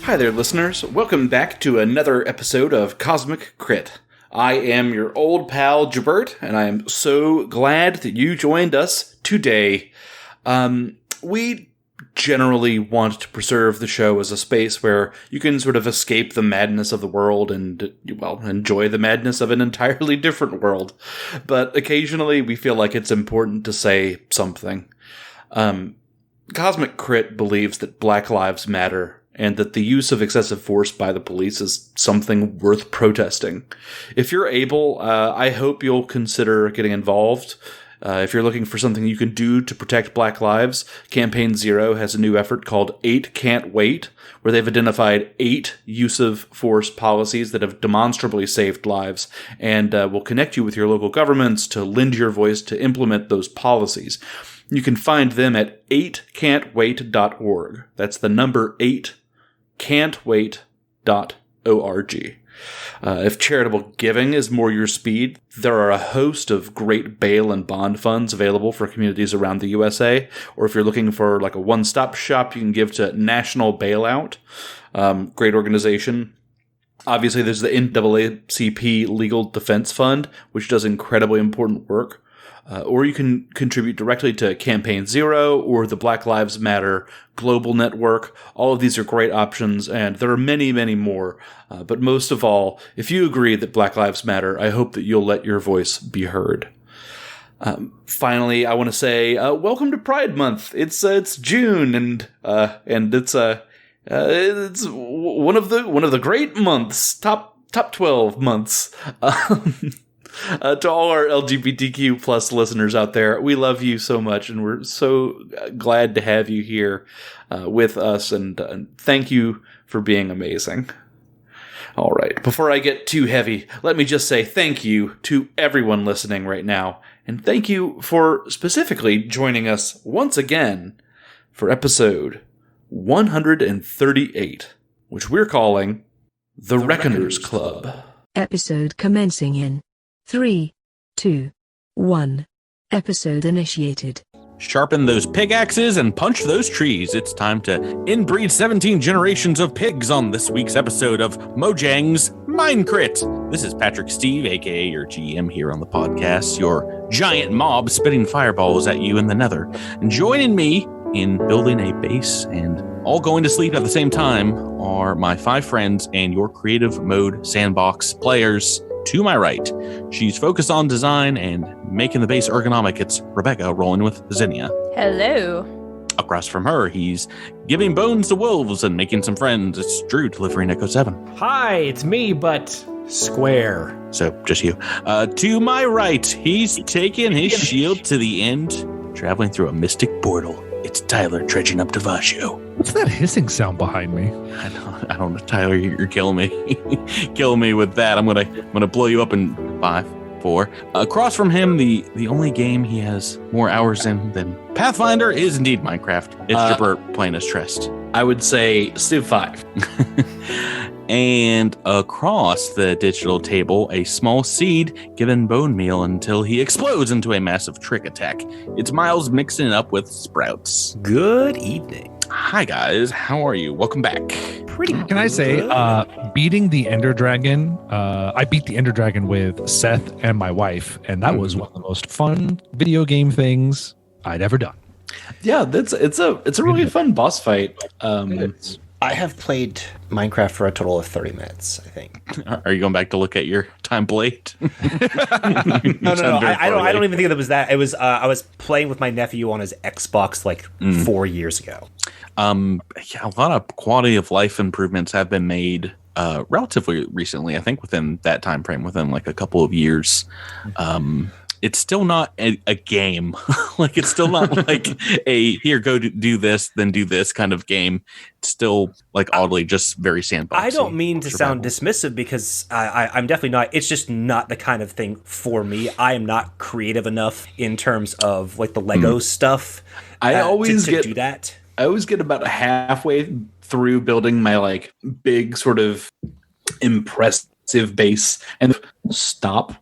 Hi there, listeners. Welcome back to another episode of Cosmic Crit. I am your old pal, Jabert, and I am so glad that you joined us today. We generally want to preserve the show as a space where you can sort of escape the madness of the world and, well, enjoy the madness of an entirely different world. But occasionally we feel like it's important to say something. Cosmic Crit believes that Black Lives Matter and that the use of excessive force by the police is something worth protesting. If you're able, I hope you'll consider getting involved. If you're looking for something you can do to protect Black lives, Campaign Zero has a new effort called 8 Can't Wait, where they've identified 8 use of force policies that have demonstrably saved lives, and will connect you with your local governments to lend your voice to implement those policies. You can find them at 8can'twait.org. That's the number 8can'twait.org. If charitable giving is more your speed, there are a host of great bail and bond funds available for communities around the USA. Or if you're looking for like a one-stop shop, you can give to National Bailout. Great organization. Obviously, there's the NAACP Legal Defense Fund, which does incredibly important work. Or you can contribute directly to Campaign Zero or the Black Lives Matter Global Network. All of these are great options, and there are many, many more. But most of all, if you agree that Black Lives Matter, I hope that you'll let your voice be heard. Finally, I want to say welcome to Pride Month. It's June, and it's one of the great months, top 12 months. To all our LGBTQ plus listeners out there, we love you so much, and we're so glad to have you here with us, and thank you for being amazing. All right, before I get too heavy, let me just say thank you to everyone listening right now, and thank you for specifically joining us once again for episode 138, which we're calling The Reckoners Club. Episode commencing in 3, 2, 1. Episode initiated. Sharpen those pickaxes and punch those trees. It's time to inbreed 17 generations of pigs on this week's episode of Mojang's Minecrit. This is Patrick Steve, aka your GM here on the podcast, your giant mob spitting fireballs at you in the nether. And joining me in building a base and all going to sleep at the same time are my 5 friends and your creative mode sandbox players. To my right, she's focused on design and making the base ergonomic. It's Rebecca rolling with Zinnia. Hello. Across from her, he's giving bones to wolves and making some friends. It's Drew delivering Echo 7. Hi, it's me, but square. So, just you. To my right, he's taking his shield to the end, traveling through a mystic portal. It's Tyler trudging up to Vasho. What's that hissing sound behind me? I don't know, Tyler. You're killing me. Killing me with that. I'm gonna blow you up in 5, 4. Across from him, the only game he has more hours in than Pathfinder is indeed Minecraft. It's Jabert playing as Trest. I would say Civ 5. And across the digital table, a small seed given bone meal until he explodes into a massive trick attack. It's Miles mixing it up with sprouts. Good evening. Hi guys, how are you? Welcome back. Pretty Can I say, beating the Ender Dragon, I beat the Ender Dragon with Seth and my wife, and that was one of the most fun video game things I'd ever done. Yeah, it's a really fun boss fight. I have played Minecraft for a total of 30 minutes, I think. Are you going back to look at your time played? No. I don't even think that was that. It was I was playing with my nephew on his Xbox like 4 years ago. Yeah, a lot of quality of life improvements have been made relatively recently. I think within that time frame, within like a couple of years. It's still not a game. Like, it's still not like a here, go do this, then do this kind of game. It's still like oddly just very sandboxy. I don't mean to sound dismissive because I'm definitely not. It's just not the kind of thing for me. I am not creative enough in terms of like the Lego stuff. I always to do that. I always get about halfway through building my like big sort of impressive base and stop.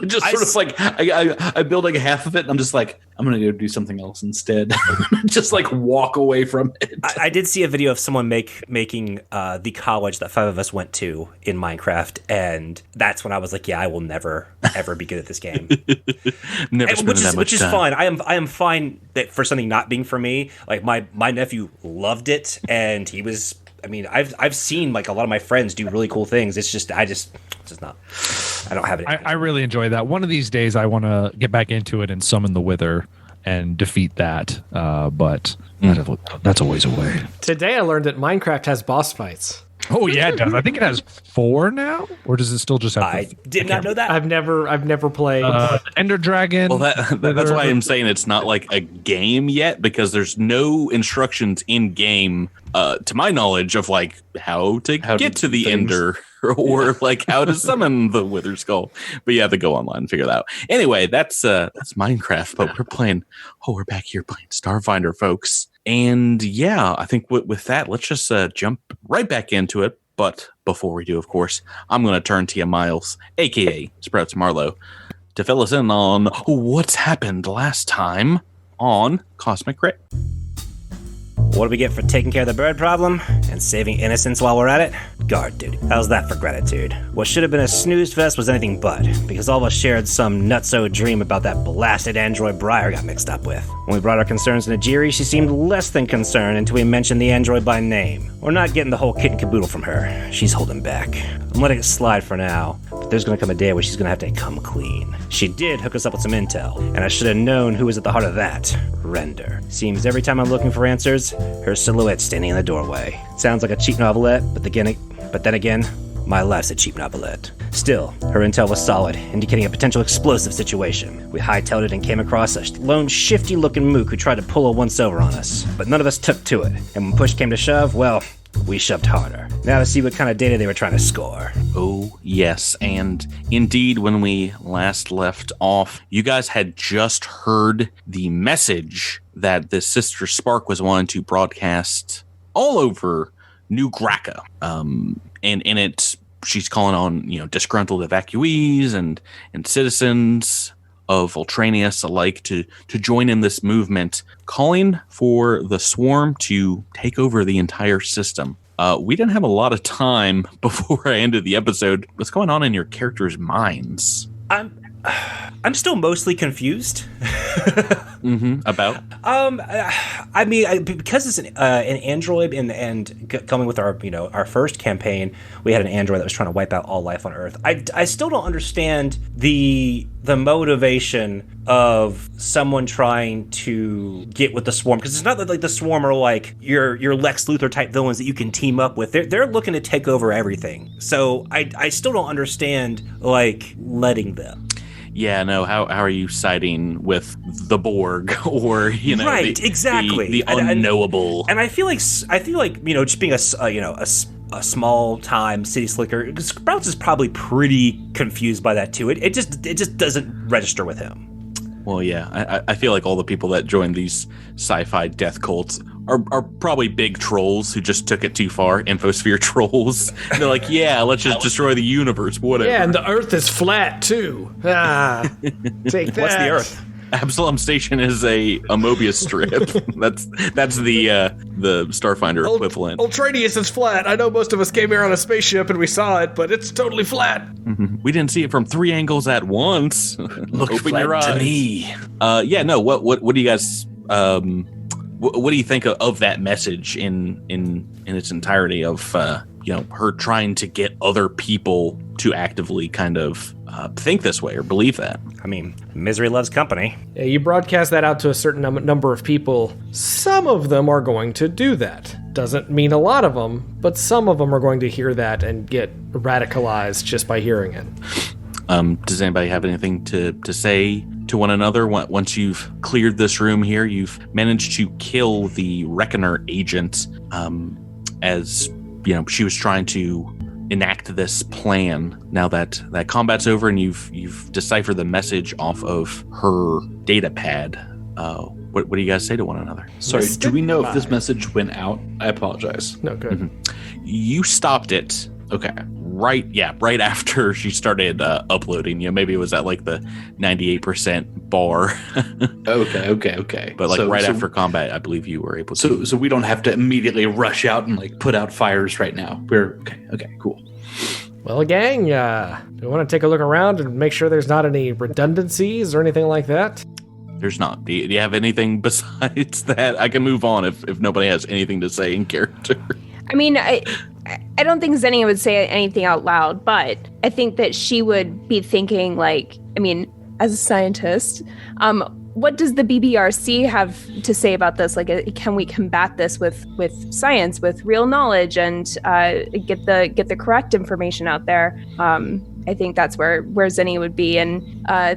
Just sort of like I build like half of it, and I'm just like, I'm gonna go do something else instead. Just like walk away from it. I did see a video of someone making the college that 5 of us went to in Minecraft, and that's when I was like, yeah, I will never ever be good at this game. Which is fine. I am fine that for something not being for me. Like my nephew loved it, and he was. I mean, I've seen like a lot of my friends do really cool things. It's just not. I don't have it. I really enjoy that. One of these days, I want to get back into it and summon the Wither and defeat that. But that's a ways away. Today I learned that Minecraft has boss fights. Oh yeah, it does. I think it has 4 now, or does it still just have? I did not know that. I've never played Ender Dragon. Well, that's why I'm saying it's not like a game yet, because there's no instructions in game, to my knowledge, of like how to get to the Ender or like how to summon the Wither Skull. But you have to go online and figure that out. Anyway, that's Minecraft, but we're back here playing Starfinder, folks. And yeah, I think with that, let's just jump right back into it. But before we do, of course, I'm going to turn to you, Miles, a.k.a. Sprouts Marlowe, to fill us in on what's happened last time on Cosmic Crit. What do we get for taking care of the bird problem and saving innocence while we're at it? Guard duty. How's that for gratitude? What should have been a snooze fest was anything but, because all of us shared some nutso dream about that blasted android Briar got mixed up with. When we brought our concerns to Najiri, she seemed less than concerned until we mentioned the android by name. We're not getting the whole kit and caboodle from her. She's holding back. I'm letting it slide for now, but there's gonna come a day where she's gonna have to come clean. She did hook us up with some intel, and I should have known who was at the heart of that. Render. Seems every time I'm looking for answers, her silhouette's standing in the doorway. Sounds like a cheap novelette, but then again, my life's a cheap novelette. Still, her intel was solid, indicating a potential explosive situation. We hightailed it and came across a lone shifty-looking mook who tried to pull a once-over on us, but none of us took to it. And when push came to shove, well, we shoved harder. Now to see what kind of data they were trying to score. Oh, yes. And indeed, when we last left off, you guys had just heard the message that the Sister Spark was wanting to broadcast all over New Graka. And in it, she's calling on, disgruntled evacuees and citizens of Ultranius alike to join in this movement, calling for the swarm to take over the entire system. We didn't have a lot of time before I ended the episode. What's going on in your characters' minds? I'm still mostly confused. About? I mean, because it's an android, and coming with our first campaign, we had an android that was trying to wipe out all life on Earth. I still don't understand the motivation of someone trying to get with the swarm, because it's not that like the swarm are like your Lex Luthor type villains that you can team up with. They're looking to take over everything. So I still don't understand like letting them. Yeah, no. How are you siding with the Borg or right? Exactly, the unknowable? And I feel like just being a small time city slicker, Sprouts is probably pretty confused by that too. It just doesn't register with him. Well, yeah, I feel like all the people that join these sci-fi death cults are probably big trolls who just took it too far, infosphere trolls. And they're like, yeah, let's just destroy the universe, whatever. Yeah, and the Earth is flat too. Take that. What's the Earth? Absalom Station is a Mobius strip. that's the Starfinder equivalent. Ultranius is flat. I know most of us came here on a spaceship and we saw it, but it's totally flat. Mm-hmm. We didn't see it from 3 angles at once. Look Open your eyes. To me. What do you guys what do you think of that message in its entirety of her trying to get other people to actively kind of think this way or believe that? I mean, misery loves company. Yeah, you broadcast that out to a certain number of people. Some of them are going to do that. Doesn't mean a lot of them, but some of them are going to hear that and get radicalized just by hearing it. Does anybody have anything to say to one another? Once you've cleared this room here, you've managed to kill the Reckoner agent, as she was trying to enact this plan. Now that combat's over and you've deciphered the message off of her data pad, what do you guys say to one another? Sorry, do we know if this message went out? I apologize. No, good. Mm-hmm. You stopped it Okay. Right after she started uploading. Maybe it was at like the 98% bar. Okay. But like after combat, I believe you were able to. So we don't have to immediately rush out and like put out fires right now. We're okay, cool. Well, gang, do you want to take a look around and make sure there's not any redundancies or anything like that? There's not. Do you have anything besides that? I can move on if nobody has anything to say in character. I mean, I don't think Zennia would say anything out loud, but I think that she would be thinking, like, I mean, as a scientist, what does the BBRC have to say about this? Like, can we combat this with science, with real knowledge, and get the correct information out there? I think that's where Zennia would be, and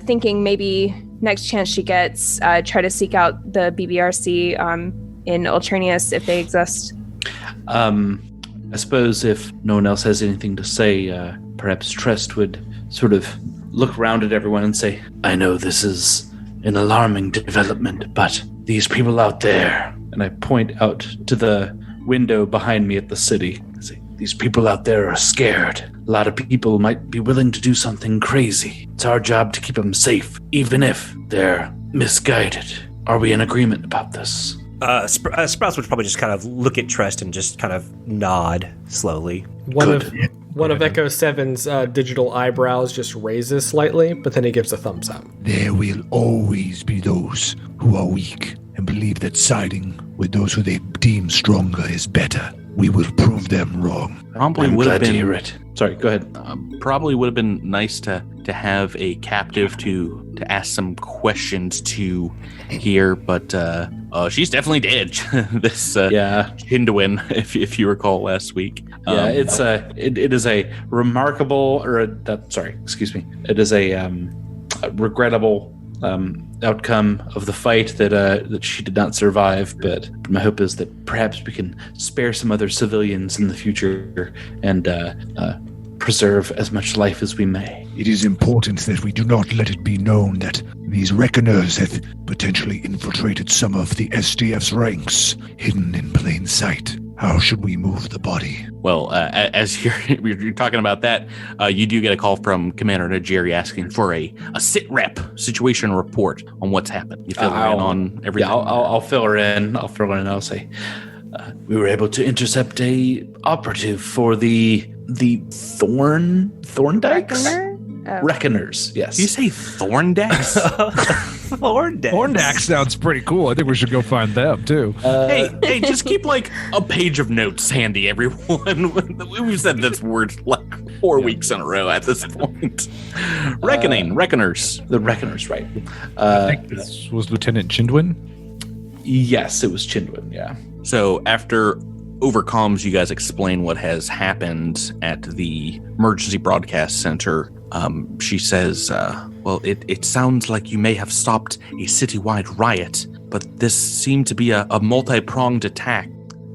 thinking maybe next chance she gets, try to seek out the BBRC in Ultranius if they exist. I suppose if no one else has anything to say, perhaps Trest would sort of look around at everyone and say, I know this is an alarming development, but these people out there, and I point out to the window behind me at the city, I say, these people out there are scared. A lot of people might be willing to do something crazy. It's our job to keep them safe, even if they're misguided. Are we in agreement about this? Sprouts would probably just kind of look at Trest and just kind of nod slowly. One of Echo 7's digital eyebrows just raises slightly, but then he gives a thumbs up. There will always be those who are weak and believe that siding with those who they deem stronger is better. We will prove them wrong. Probably I'm would have glad to been. hear it. Sorry, go ahead. Probably would have been nice to have a captive to ask some questions to here, but she's definitely dead. This Hinduin, if you recall last week. It is a remarkable, it is a regrettable outcome of the fight that she did not survive. But my hope is that perhaps we can spare some other civilians in the future and preserve as much life as we may. It is important that we do not let it be known that these reckoners have potentially infiltrated some of the SDF's ranks, hidden in plain sight. How should we move the body? Well, as you're talking about that, you do get a call from Commander Najiri asking for a sit rep situation report on what's happened. You fill her in on everything. Yeah, I'll fill her in. I'll say we were able to intercept a operative for the Thorndikes? Reckoners, yes. Did you say Thorndikes? Thorndax sounds pretty cool. I think we should go find them too. Hey, just keep like a page of notes handy, everyone. We've said this word like 4 weeks in a row at this point. Reckoners. The Reckoners, right. I think this was Lieutenant Chindwin. Yes, it was Chindwin, yeah. So after over comms, you guys explain what has happened at the emergency broadcast center. She says, well, it sounds like you may have stopped a citywide riot, but this seemed to be a multi-pronged attack.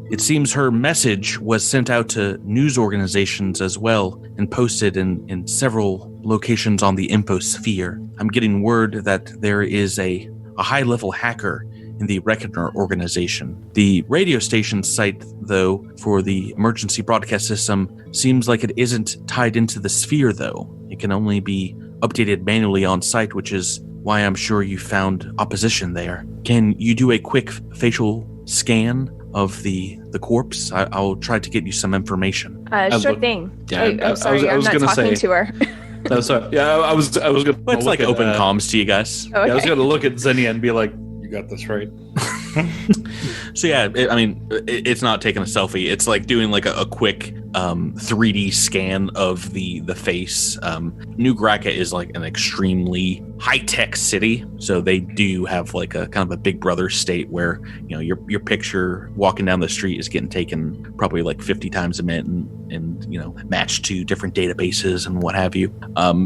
It seems her message was sent out to news organizations as well and posted in several locations on the infosphere. I'm getting word that there is a high-level hacker in the Reckoner organization. The radio station site, though, for the emergency broadcast system seems like it isn't tied into the sphere, though. It can only be updated manually on site, which is why I'm sure you found opposition there. Can you do a quick facial scan of the corpse? I'll try to get you some information. Sure thing. Yeah, I'm sorry, I'm not talking to her. No, sorry. Yeah, I was gonna. It's like open comms to you guys. Okay. Yeah, I was gonna look at Zennia and be like, "You got this right." So yeah, it's not taking a selfie. It's like doing like a quick 3D scan of the face. New Graka is like an extremely high-tech city, so they do have like a kind of a Big Brother state where your picture walking down the street is getting taken probably like 50 times a minute and matched to different databases and what have you.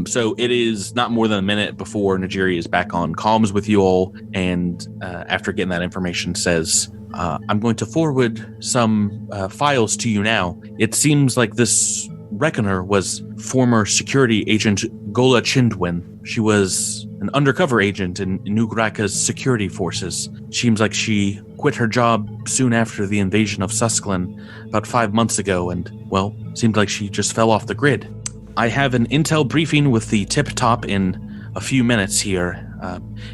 So it is not more than a minute before Najiri is back on comms with you all, and after getting that information says, I'm going to forward some files to you now. It seems like this Reckoner was former security agent Gola Chindwin. She was an undercover agent in New Graka's security forces. Seems like she quit her job soon after the invasion of Susclan about 5 months ago, and, well, seemed like she just fell off the grid. I have an intel briefing with the tip-top in a few minutes here.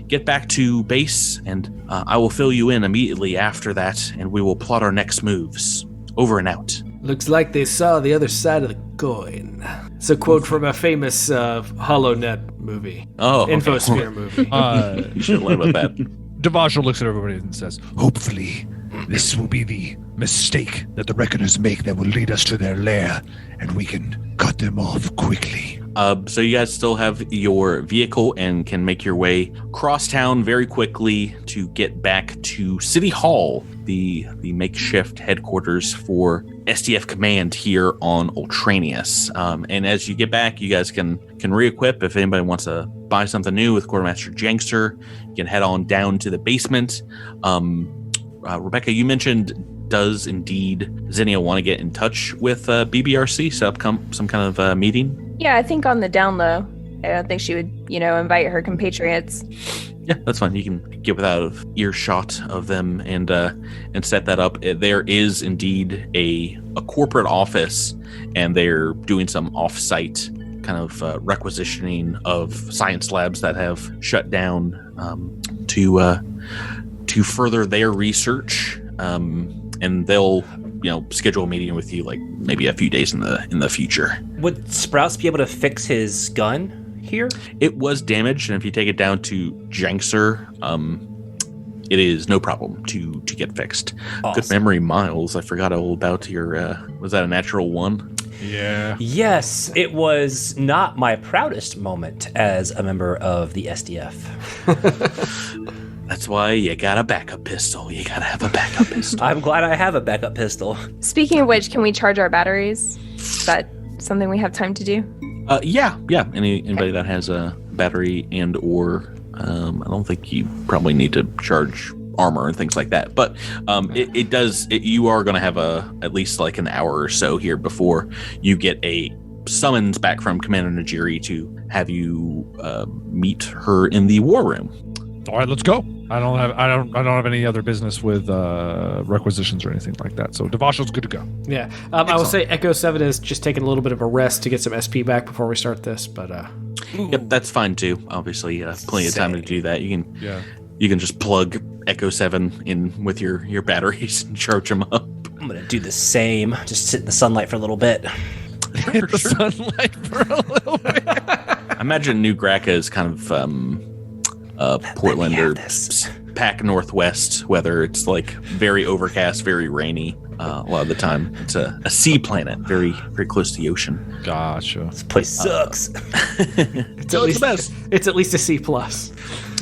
Get back to base, and I will fill you in immediately after that, and we will plot our next moves. Over and out. Looks like they saw the other side of the coin. It's a quote from a famous HoloNet movie. Oh, okay. Infosphere movie. You should learn about that. Devasho looks at everybody and says, Hopefully, this will be the mistake that the Reckoners make that will lead us to their lair, and we can cut them off quickly. So you guys still have your vehicle and can make your way cross town very quickly to get back to City Hall, the makeshift headquarters for SDF Command here on Ultranius. And as you get back, you guys can re-equip. If anybody wants to buy something new with Quartermaster Jankster, you can head on down to the basement. Rebecca, you mentioned, does indeed Zinnia want to get in touch with BBRC, set up some kind of meeting? Yeah, I think on the down low. I don't think she would, invite her compatriots. Yeah, that's fine. You can get without earshot of them and set that up. There is indeed a corporate office, and they're doing some off-site kind of requisitioning of science labs that have shut down to further their research. And they'll schedule a meeting with you like maybe a few days in the future. Would Sprouts be able to fix his gun here? It was damaged, and if you take it down to Jankser, it is no problem to get fixed. Awesome. Good memory, Miles. I forgot all about your, was that a natural one? Yeah. Yes, it was not my proudest moment as a member of the SDF. That's why you got a backup pistol. You gotta have a backup pistol. I'm glad I have a backup pistol. Speaking of which, can we charge our batteries? Is that something we have time to do? Yeah. Anybody that has a battery and or I don't think you probably need to charge armor and things like that. But it does. You are going to have at least like an hour or so here before you get a summons back from Commander Najiri to have you meet her in the war room. All right, let's go. I don't have any other business with requisitions or anything like that. So Devasho's good to go. Yeah. I will say Echo 7 is just taking a little bit of a rest to get some SP back before we start this, but Yep, that's fine too. Obviously, plenty of time to do that. You can just plug Echo 7 in with your batteries and charge them up. I'm gonna do the same. Just sit in the sunlight for a little bit. Hit the sunlight for a little bit. I imagine New Graka is kind of Portland or Pac Northwest weather. It's like very overcast, very rainy a lot of the time. It's a sea planet, very, very close to the ocean. Gotcha. This place sucks. it's at least a C+.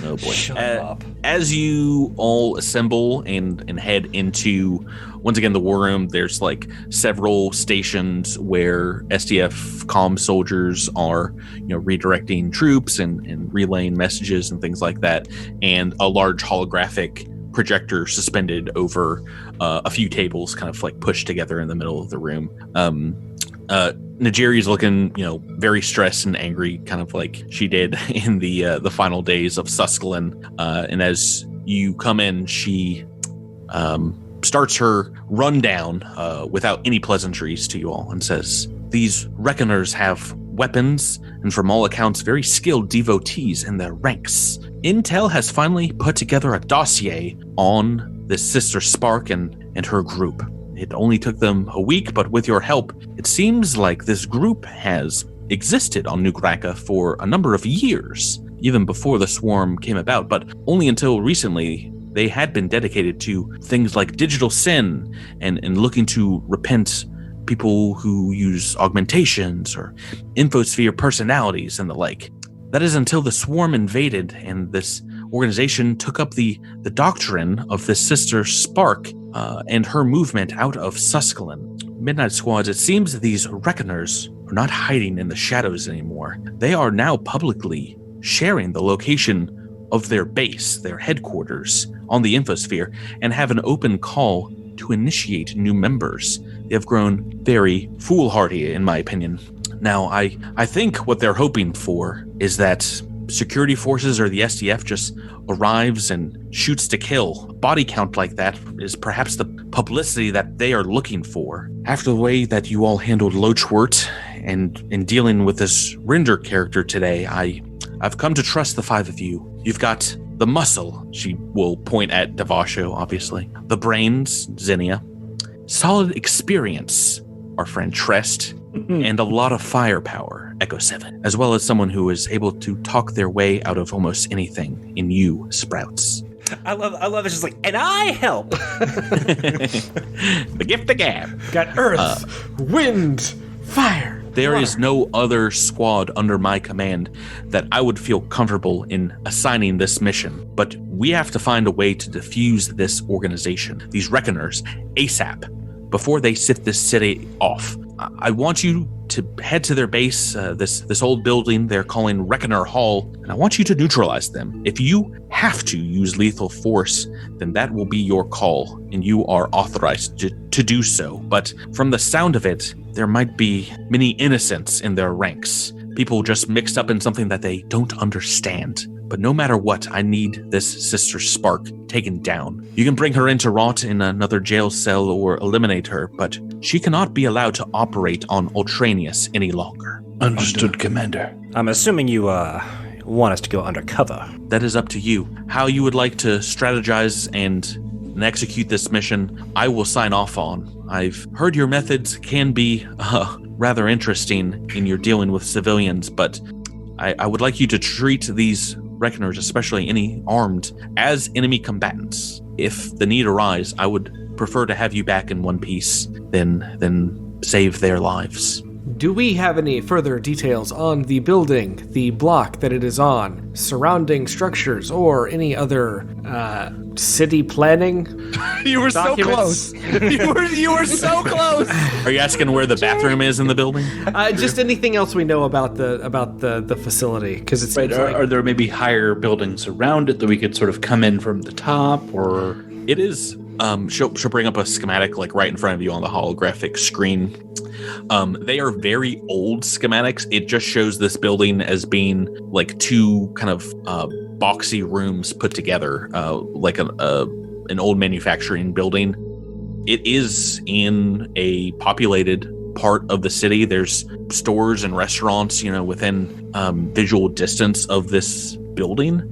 Oh boy. Shut up. As you all assemble and head into, once again, the war room, there's like several stations where SDF comm soldiers are, redirecting troops and relaying messages and things like that, and a large holographic projector suspended over a few tables, kind of like pushed together in the middle of the room. Najiri's looking, very stressed and angry, kind of like she did in the final days of Susclan. And as you come in, she starts her rundown without any pleasantries to you all and says, "These Reckoners have weapons and from all accounts very skilled devotees in their ranks. Intel has finally put together a dossier on this Sister Spark and her group. It only took them a week, but with your help, it seems like this group has existed on New Graka for a number of years, even before the swarm came about, but only until recently they had been dedicated to things like digital sin and looking to repent people who use augmentations or infosphere personalities and the like. That is until the swarm invaded and this organization took up the doctrine of this Sister Spark and her movement out of Susclan. Midnight Squads, it seems that these Reckoners are not hiding in the shadows anymore. They are now publicly sharing the location of their base, their headquarters on the infosphere, and have an open call to initiate new members. They have grown very foolhardy, in my opinion. Now, I think what they're hoping for is that security forces or the SDF just arrives and shoots to kill. A body count like that is perhaps the publicity that they are looking for. After the way that you all handled Lochwort and in dealing with this Rinder character today, I've come to trust the five of you. You've got the muscle, she will point at Devasho, obviously. The brains, Zinnia. Solid experience, our friend Trest. And a lot of firepower, Echo 7. As well as someone who is able to talk their way out of almost anything in you, Sprouts. I love it's just like, and I help. The gift of gab. Got earth, wind, fire. There is no other squad under my command that I would feel comfortable in assigning this mission. But we have to find a way to defuse this organization, these Reckoners, ASAP, before they sit this city off. I want you to head to their base, this old building they're calling Reckoner Hall, and I want you to neutralize them. If you have to use lethal force, then that will be your call, and you are authorized to do so. But from the sound of it, there might be many innocents in their ranks. People just mixed up in something that they don't understand. But no matter what, I need this Sister Spark taken down. You can bring her in to rot in another jail cell or eliminate her, but she cannot be allowed to operate on Ultranius any longer. Understood, Commander. I'm assuming you want us to go undercover. That is up to you. How you would like to strategize and execute this mission, I will sign off on. I've heard your methods can be rather interesting in your dealing with civilians, but I would like you to treat these Reckoners, especially any armed, as enemy combatants. If the need arise, I would prefer to have you back in one piece than save their lives. Do we have any further details on the building, the block that it is on, surrounding structures, or any other city planning? You were documents? so close. You were so close. Are you asking where the bathroom is in the building? Just anything else we know about the facility, because it's Right, are there maybe higher buildings around it that we could sort of come in from the top, or... It is. She'll bring up a schematic like right in front of you on the holographic screen. They are very old schematics. It just shows this building as being like two kind of boxy rooms put together, like an old manufacturing building. It is in a populated part of the city. There's stores and restaurants, within visual distance of this building.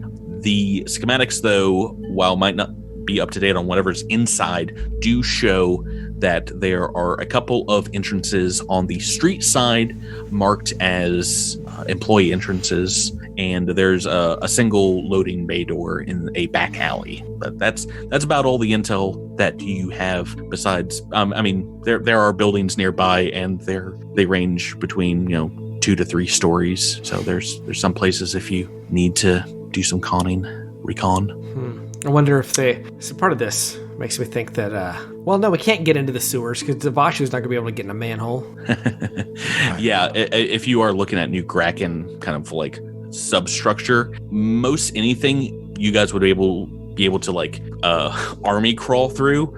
The schematics, though, while might not be up to date on whatever's inside, do show that there are a couple of entrances on the street side marked as employee entrances, and there's a single loading bay door in a back alley. But that's about all the intel that you have. Besides, there are buildings nearby, and they range between 2 to 3 stories. So there's some places if you need to do some recon. I wonder if so part of this makes me think that, no, we can't get into the sewers because Devasho's not going to be able to get in a manhole. Yeah, if you are looking at New Kraken kind of like substructure, most anything you guys would be able to like army crawl through.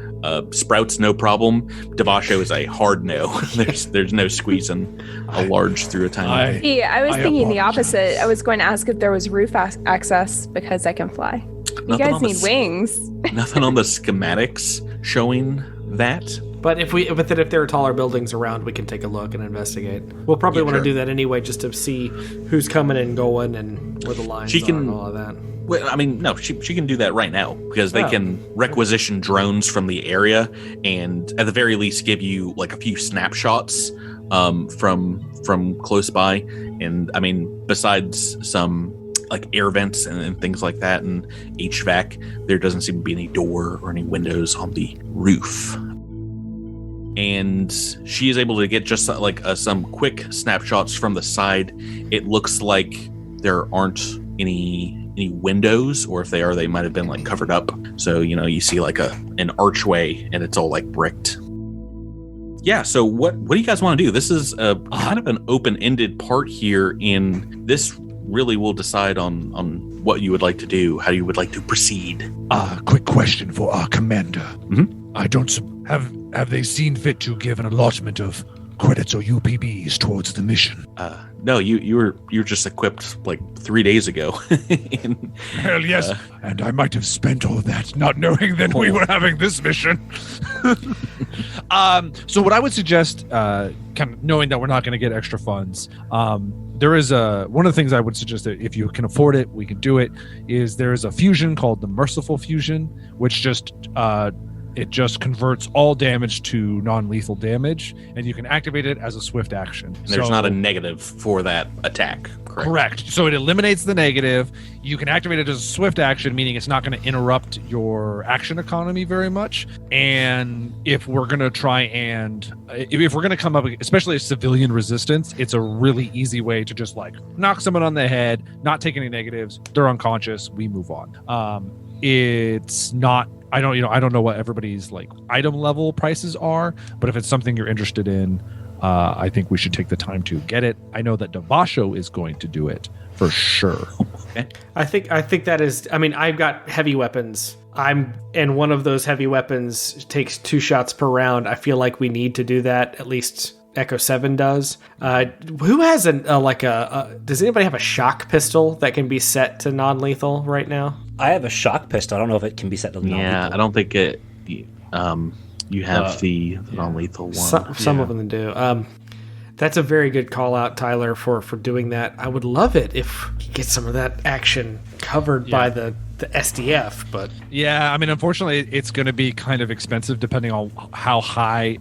Sprouts, no problem. Devasho is a hard no. There's no squeezing a large through a tiny. I was thinking the opposite. I was going to ask if there was roof access because I can fly. You guys need wings. Nothing on the schematics showing that. But if there are taller buildings around, we can take a look and investigate. We'll probably want to do that anyway, just to see who's coming and going and where the lines are and all of that. Well, no, she can do that right now because they can requisition drones from the area and at the very least give you like a few snapshots from close by. And besides some like air vents and things like that and HVAC, there doesn't seem to be any door or any windows on the roof. And she is able to get just like some quick snapshots from the side. It looks like there aren't any windows, or if they are, they might have been like covered up. So you see like an archway and it's all like bricked. Yeah, so what do you guys want to do? This is a kind of an open-ended part here. In this really will decide on what you would like to do, how you would like to proceed. Quick question for our commander. Mm-hmm. I don't have they seen fit to give an allotment of credits or UPBs towards the mission? No, you were just equipped like 3 days ago. Hell yes. And I might have spent all of that not knowing that we were having this mission. So what I would suggest, kind of knowing that we're not going to get extra funds, there is one of the things I would suggest that if you can afford it, we can do it, is there is a fusion called the Merciful Fusion, which just it just converts all damage to non-lethal damage, and you can activate it as a swift action. And there's not a negative for that attack, correct? Correct. So it eliminates the negative. You can activate it as a swift action, meaning it's not going to interrupt your action economy very much. And if we're going to try and if we're going to come up, especially a civilian resistance, it's a really easy way to just like knock someone on the head, not take any negatives. They're unconscious. We move on. It's not. I don't know what everybody's like item level prices are, but if it's something you're interested in, I think we should take the time to get it. I know that Devasho is going to do it for sure. Okay. I think that is. I mean, I've got heavy weapons. And one of those heavy weapons takes 2 shots per round. I feel like we need to do that. At least Echo 7 does. Who has does anybody have a shock pistol that can be set to non-lethal right now? I have a shock pistol. I don't know if it can be set to non-lethal. Yeah, I don't think it. You have the non-lethal one. Some of them do. That's a very good call out, Tyler, for doing that. I would love it if you get some of that action covered by the SDF, but yeah, I mean, unfortunately, it's going to be kind of expensive depending on how high.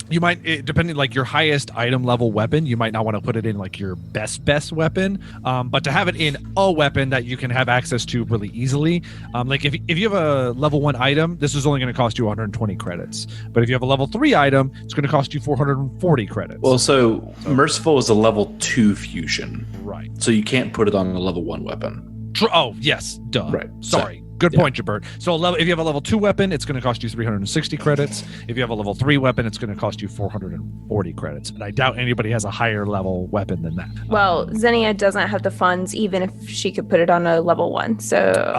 You might, depending like your highest item level weapon, you might not want to put it in like your best weapon. But to have it in a weapon that you can have access to really easily, like if you have a level 1 item, this is only going to cost you 120 credits. But if you have a level 3 item, it's going to cost you 440 credits. Well, so Merciful is a level 2 fusion, right? So you can't put it on a level 1 weapon. Oh yes, duh. Right. Sorry. Good point, Jabert. So if you have a level 2 weapon, it's going to cost you 360 credits. If you have a level 3 weapon, it's going to cost you 440 credits. And I doubt anybody has a higher level weapon than that. Well, Xenia doesn't have the funds, even if she could put it on a level 1. So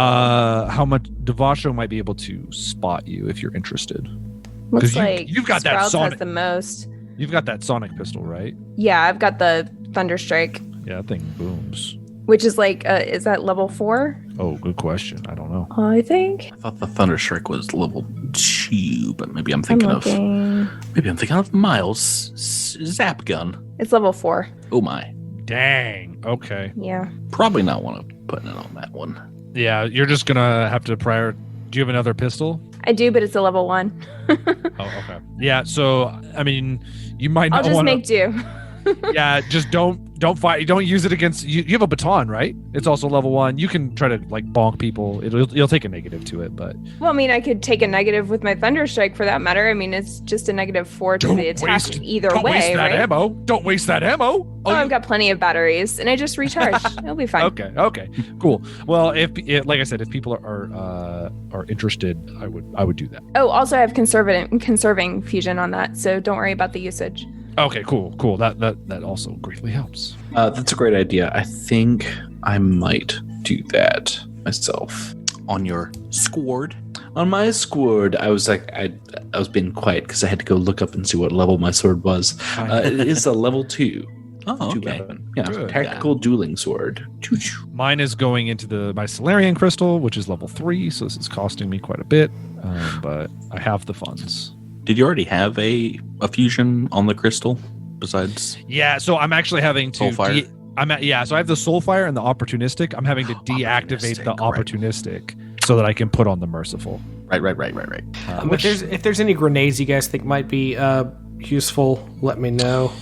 how much Devasho might be able to spot you if you're interested? Looks like you've got Sprouts that Sonic. has the most. You've got that Sonic pistol, right? Yeah, I've got the Thunderstrike. Yeah, that thing booms. Which is like, is that level 4? Oh, good question. I don't know. I think. I thought the Thunderstrike was level 2, but maybe I'm thinking of Miles' Zap Gun. It's level 4. Oh my. Dang. Okay. Yeah. Probably not want to put it on that one. Yeah, you're just gonna have to prior. Do you have another pistol? I do, but it's a level 1. Oh, okay. Yeah, so I mean, you might not I'll just want make do. Yeah, just don't fight. Don't use it against you. You have a baton, right? It's also level 1. You can try to like bonk people. You'll take a negative to it, but well, I mean, I could take a negative with my Thunderstrike for that matter. I mean, it's just a -4 to the attack either don't way, waste that right? ammo. Don't waste that ammo. Oh, I've got plenty of batteries, and I just recharged. It'll be fine. Okay, cool. Well, if like I said, if people are interested, I would do that. Oh, also I have conserving fusion on that, so don't worry about the usage. Okay, cool. That also greatly helps. That's a great idea. I think I might do that myself. On your squad? On my sword, I was like, I was being quiet because I had to go look up and see what level my sword was. It is a level 2. Oh, Two okay. weapon. Yeah, Good. tactical dueling sword. Mine is going into my Solarian crystal, which is level 3, so this is costing me quite a bit, but I have the funds. Did you already have a fusion on the crystal besides? Yeah, so I'm actually having to. Soulfire? So I have the Soulfire and the Opportunistic. I'm having to deactivate the Opportunistic so that I can put on the Merciful. Right. If there's any grenades you guys think might be useful, let me know.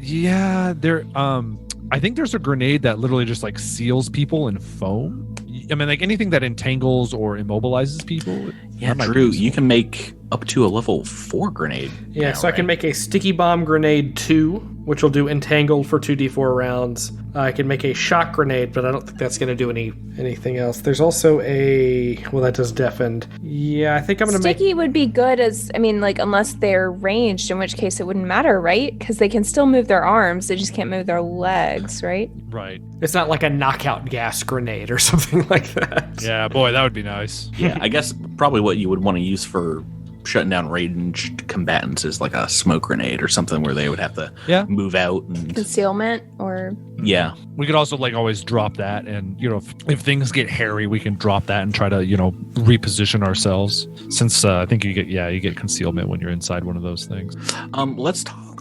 Yeah, there. I think there's a grenade that literally just like seals people in foam. I mean, like anything that entangles or immobilizes people. Yeah, Drew, you can make up to a level 4 grenade. Yeah, now, so I can make a sticky bomb grenade 2, which will do entangled for 2d4 rounds. I can make a shock grenade, but I don't think that's going to do anything else. There's also that does deafened. Yeah, I think I'm going to make... Sticky would be good unless they're ranged, in which case it wouldn't matter, right? Because they can still move their arms, they just can't move their legs, right? Right. It's not like a knockout gas grenade or something like that. Yeah, boy, that would be nice. Yeah, I guess probably what you would want to use for shutting down ranged combatants is like a smoke grenade or something where they would have to move out and concealment or we could also like always drop that, and if things get hairy, we can drop that and try to reposition ourselves, since I think you get concealment when you're inside one of those things. Let's talk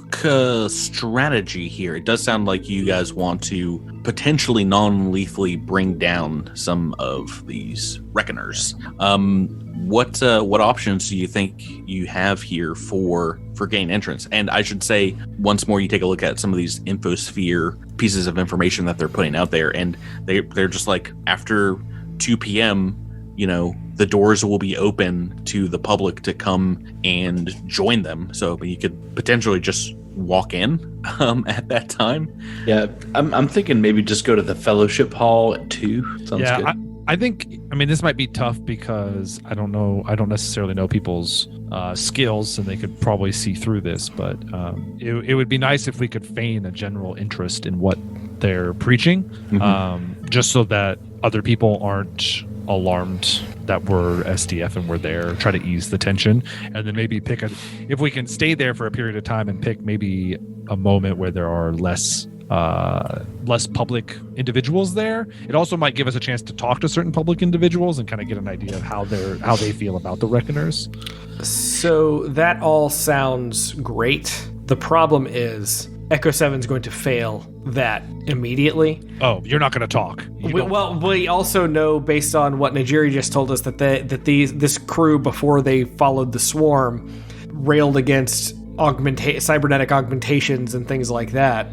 strategy here. It does sound like you guys want to potentially non-lethally bring down some of these reckoners. What options do you think you have here for gain entrance? And I should say, once more, you take a look at some of these infosphere pieces of information that they're putting out there, and they're just like, after 2 p.m., the doors will be open to the public to come and join them. So you could potentially just walk in at that time. Yeah, I'm thinking maybe just go to the fellowship hall at 2. Sounds good. I think, this might be tough because I don't necessarily know people's skills, and they could probably see through this, but it would be nice if we could feign a general interest in what they're preaching, just so that other people aren't alarmed that we're SDF and we're there, try to ease the tension, and then maybe if we can stay there for a period of time and pick maybe a moment where there are less public individuals there. It also might give us a chance to talk to certain public individuals and kind of get an idea of how they feel about the Reckoners. So that all sounds great. The problem is Echo 7's going to fail that immediately. Oh, you're not going to talk. We also know, based on what Nigeri just told us, that this crew, before they followed the swarm, railed against cybernetic augmentations and things like that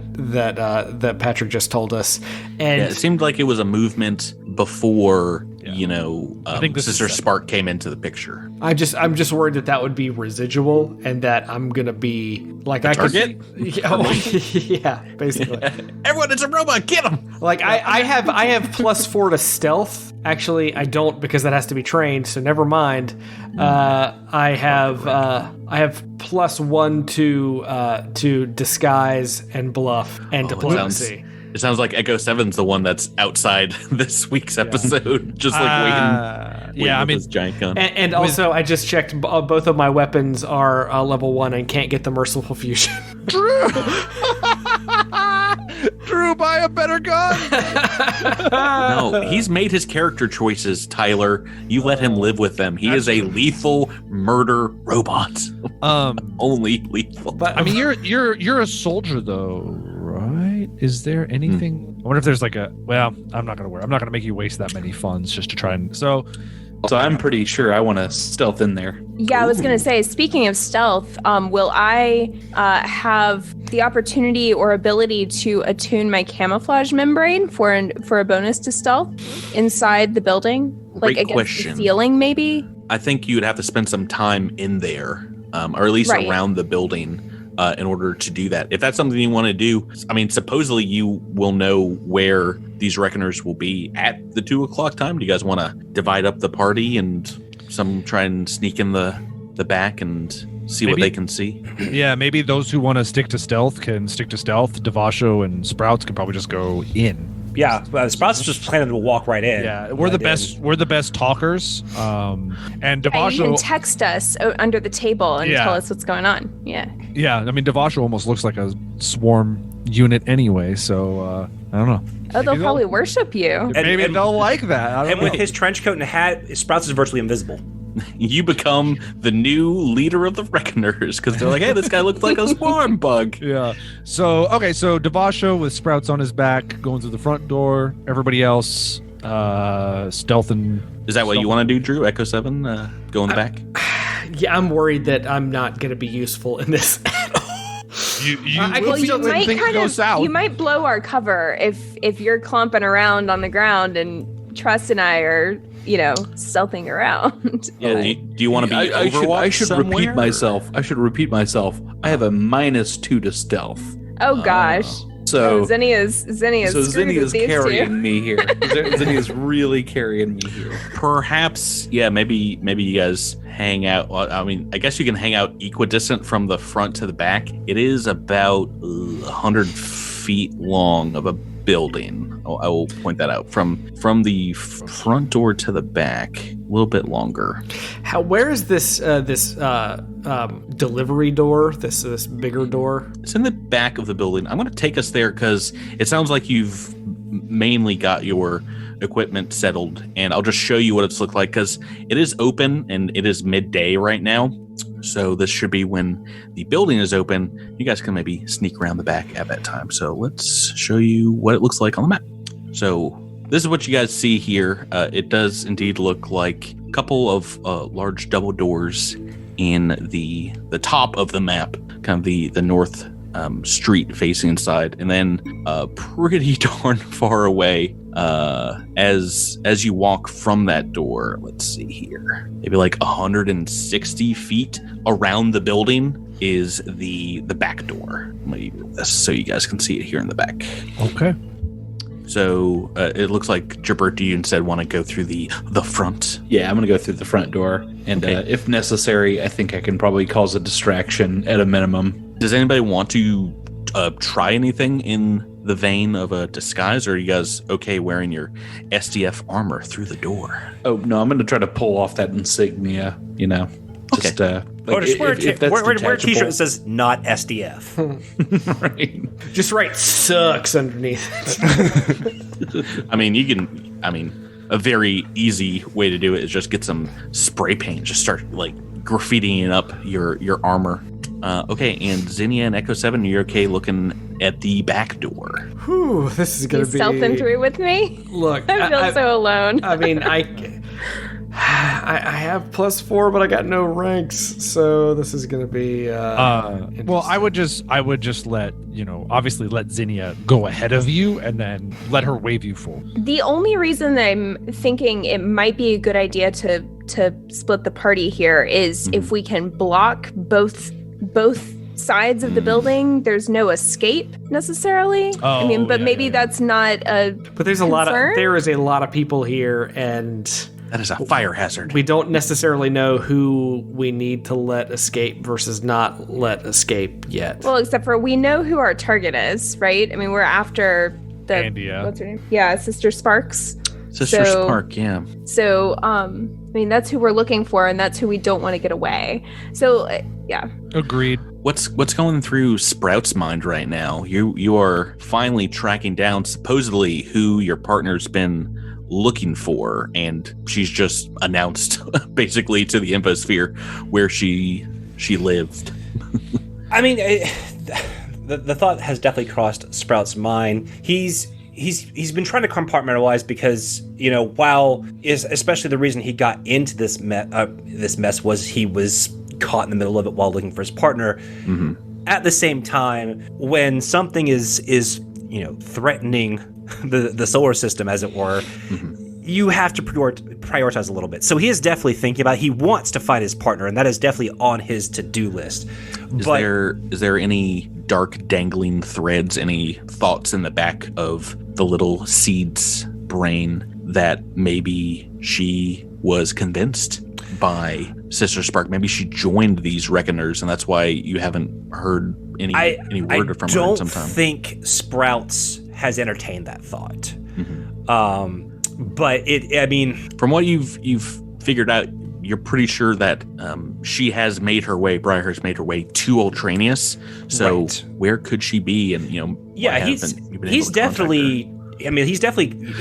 Patrick just told us. And it seemed like it was a movement before I think Sister Spark came into the picture. I'm just worried that would be residual, and that I'm gonna be like target. Yeah, basically. Everyone, it's a robot. Get him! Like I have +4 to stealth. Actually, I don't, because that has to be trained. So never mind. I have +1 to disguise and bluff and diplomacy. It sounds like Echo 7's the one that's outside this week's episode, just like waiting with his giant gun. And also, I just checked, both of my weapons are level 1 and can't get the Merciful Fusion. Drew, buy a better gun! No, he's made his character choices, Tyler. You let him live with them. He is a lethal murder robot. Only lethal. But you're a soldier though, right? Is there anything? I wonder if there's like I'm not gonna make you waste that many funds just to try and so I'm pretty sure I want to stealth in there. Yeah, I was going to say, speaking of stealth, will I have the opportunity or ability to attune my camouflage membrane for a bonus to stealth inside the building? Great against question. The ceiling, maybe? I think you'd have to spend some time in there, or at least around the building, in order to do that. If that's something you want to do, supposedly you will know where these Reckoners will be at the 2 o'clock time. Do you guys want to divide up the party and some try and sneak in the back and see what they can see? Yeah, maybe those who want to stick to stealth can stick to stealth. Devasho and Sprouts can probably just go in. Yeah, Sprouts is just planning to walk right in. Yeah, we're the best. We're the best talkers. And Devasho, you can text us under the table and tell us what's going on. Yeah. Yeah, Devasho almost looks like a swarm unit anyway. So I don't know. Oh, they'll probably worship you. Maybe they'll like that. I don't know. With his trench coat and hat, Sprouts is virtually invisible. You become the new leader of the Reckoners because they're like, hey, this guy looks like a swarm bug. Yeah. So Devasho with Sprouts on his back going through the front door. Everybody else stealth and. Is that what you want to do, Drew? Echo 7, go in the back? Yeah, I'm worried that I'm not going to be useful in this at all. You might blow our cover if you're clumping around on the ground and Trust and I are, stealthing around. Yeah. Do you want to be Overwatch I should somewhere? repeat myself. I have a -2 to stealth. Oh gosh. So Zinnia's carrying me here. Zinnia's really carrying me here. Perhaps, maybe you guys hang out. Well, I guess you can hang out equidistant from the front to the back. It is about 100 feet long of a building. I will point that out. From the front door to the back, a little bit longer. Where is this delivery door? This bigger door? It's in the back of the building. I'm going to take us there because it sounds like you've mainly got your equipment settled, and I'll just show you what it's looked like because it is open and it is midday right now. So this should be when the building is open. You guys can maybe sneak around the back at that time. So let's show you what it looks like on the map. So this is what you guys see here. It does indeed look like a couple of large double doors in the top of the map, kind of the north street facing inside, and then pretty darn far away as you walk from that door. Let's see here, maybe like 160 feet around the building is the back door. Let me do this so you guys can see it here in the back. Okay. So it looks like Jabert, you instead want to go through the front. Yeah, I'm going to go through the front door. And Okay. if necessary, I think I can probably cause a distraction at a minimum. Does anybody want to try anything in the vein of a disguise, or are you guys okay wearing your SDF armor through the door? Oh, no, I'm going to try to pull off that insignia, you know. Just, Okay. Or just wear a detachable. t-shirt that says "not SDF." Right. Just write "sucks" underneath it. I mean, a very easy way to do it is just get some spray paint, just start like graffitiing up your armor. Okay, and Zinnia and Echo 7, you're okay looking at the back door. Whew, this is going to be... stealthing through with me? Look, I feel so alone. I mean, I have +4, but I got no ranks, so this is going to be. Well, I would just let obviously let Zinnia go ahead of you, and then let her wave you full. The only reason that I'm thinking it might be a good idea to split the party here is if we can block both sides of the building, there's no escape necessarily. Oh, But yeah, maybe yeah. that's not a. But there is a lot of people here, and That is a fire hazard. we don't necessarily know who we need to let escape versus not let escape yet. Well, except for we know who our target is, right? I mean, we're after the. Andia. What's her name? Yeah, Sister Sparks. Sister So- Spark, yeah. So, I mean, that's who we're looking for, and that's who we don't want to get away. So, yeah. Agreed. What's going through Sprout's mind right now? You are finally tracking down supposedly who your partner's been looking for, and she's just announced basically to the infosphere where she lived. I mean, the thought has definitely crossed Sprout's mind. He's been trying to compartmentalize because while especially the reason he got into this mess was he was caught in the middle of it while looking for his partner. Mm-hmm. At the same time, when something is threatening the solar system, as it were, you have to prioritize a little bit. So he is definitely thinking about it. He wants to find his partner, and that is definitely on his to-do list. Is there any dark dangling threads, any thoughts in the back of the little seed's brain that maybe she was convinced by Sister Spark? Maybe she joined these Reckoners, and that's why you haven't heard any word from her in some time. I don't think Sprouts has entertained that thought. But from what you've figured out, you're pretty sure that she has made her way. Briar has made her way to Ultranius. So Right. where could she be? And yeah, he's definitely. I mean, he's definitely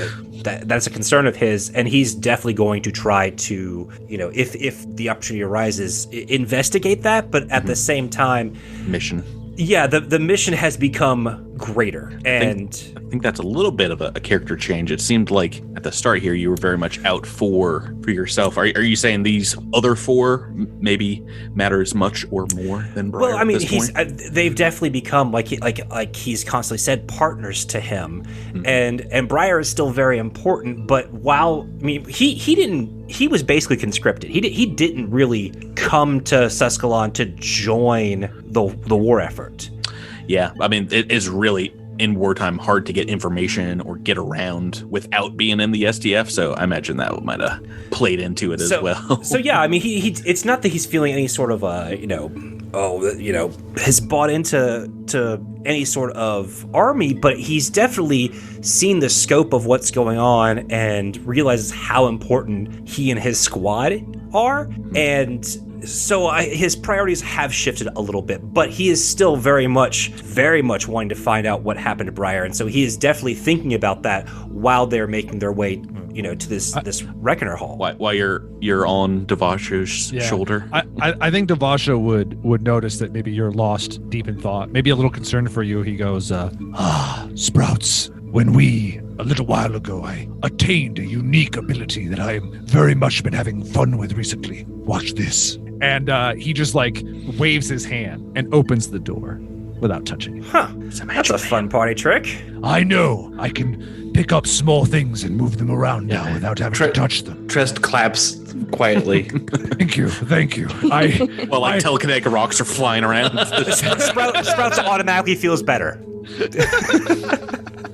that's a concern of his, and he's definitely going to try to, if the opportunity arises, investigate that. But at the same time, mission. Yeah, the mission has become greater, and I think that's a little bit of a character change. It seemed like at the start here you were very much out for yourself. Are you saying these other four maybe matter as much or more than Briar? well, I mean, at this point? they've definitely become like he's constantly said partners to him, and Briar is still very important. But while he was basically conscripted. He didn't really come to Suskalon to join the war effort. Yeah, I mean, it is really in wartime hard to get information or get around without being in the SDF. So I imagine that might have played into it as well. So yeah, I mean, he it's not that he's feeling any sort of has bought into any sort of army, but he's definitely seen the scope of what's going on and realizes how important he and his squad are, and so his priorities have shifted a little bit, but he is still very much wanting to find out what happened to Briar, and so he is definitely thinking about that while they're making their way, to this Reckoner Hall. While you're on Devasho's shoulder. I think Devasho would notice that maybe you're lost deep in thought, maybe a little concerned for you. He goes, Sprouts, when we, a little while ago, I attained a unique ability that I have very much been having fun with recently. Watch this. And he just waves his hand and opens the door without touching it. Huh. That's a fun party trick. I know. I can pick up small things and move them around now without having to touch them. Trest claps quietly. Thank you. While telekinetic rocks are flying around. Sprouts automatically feels better.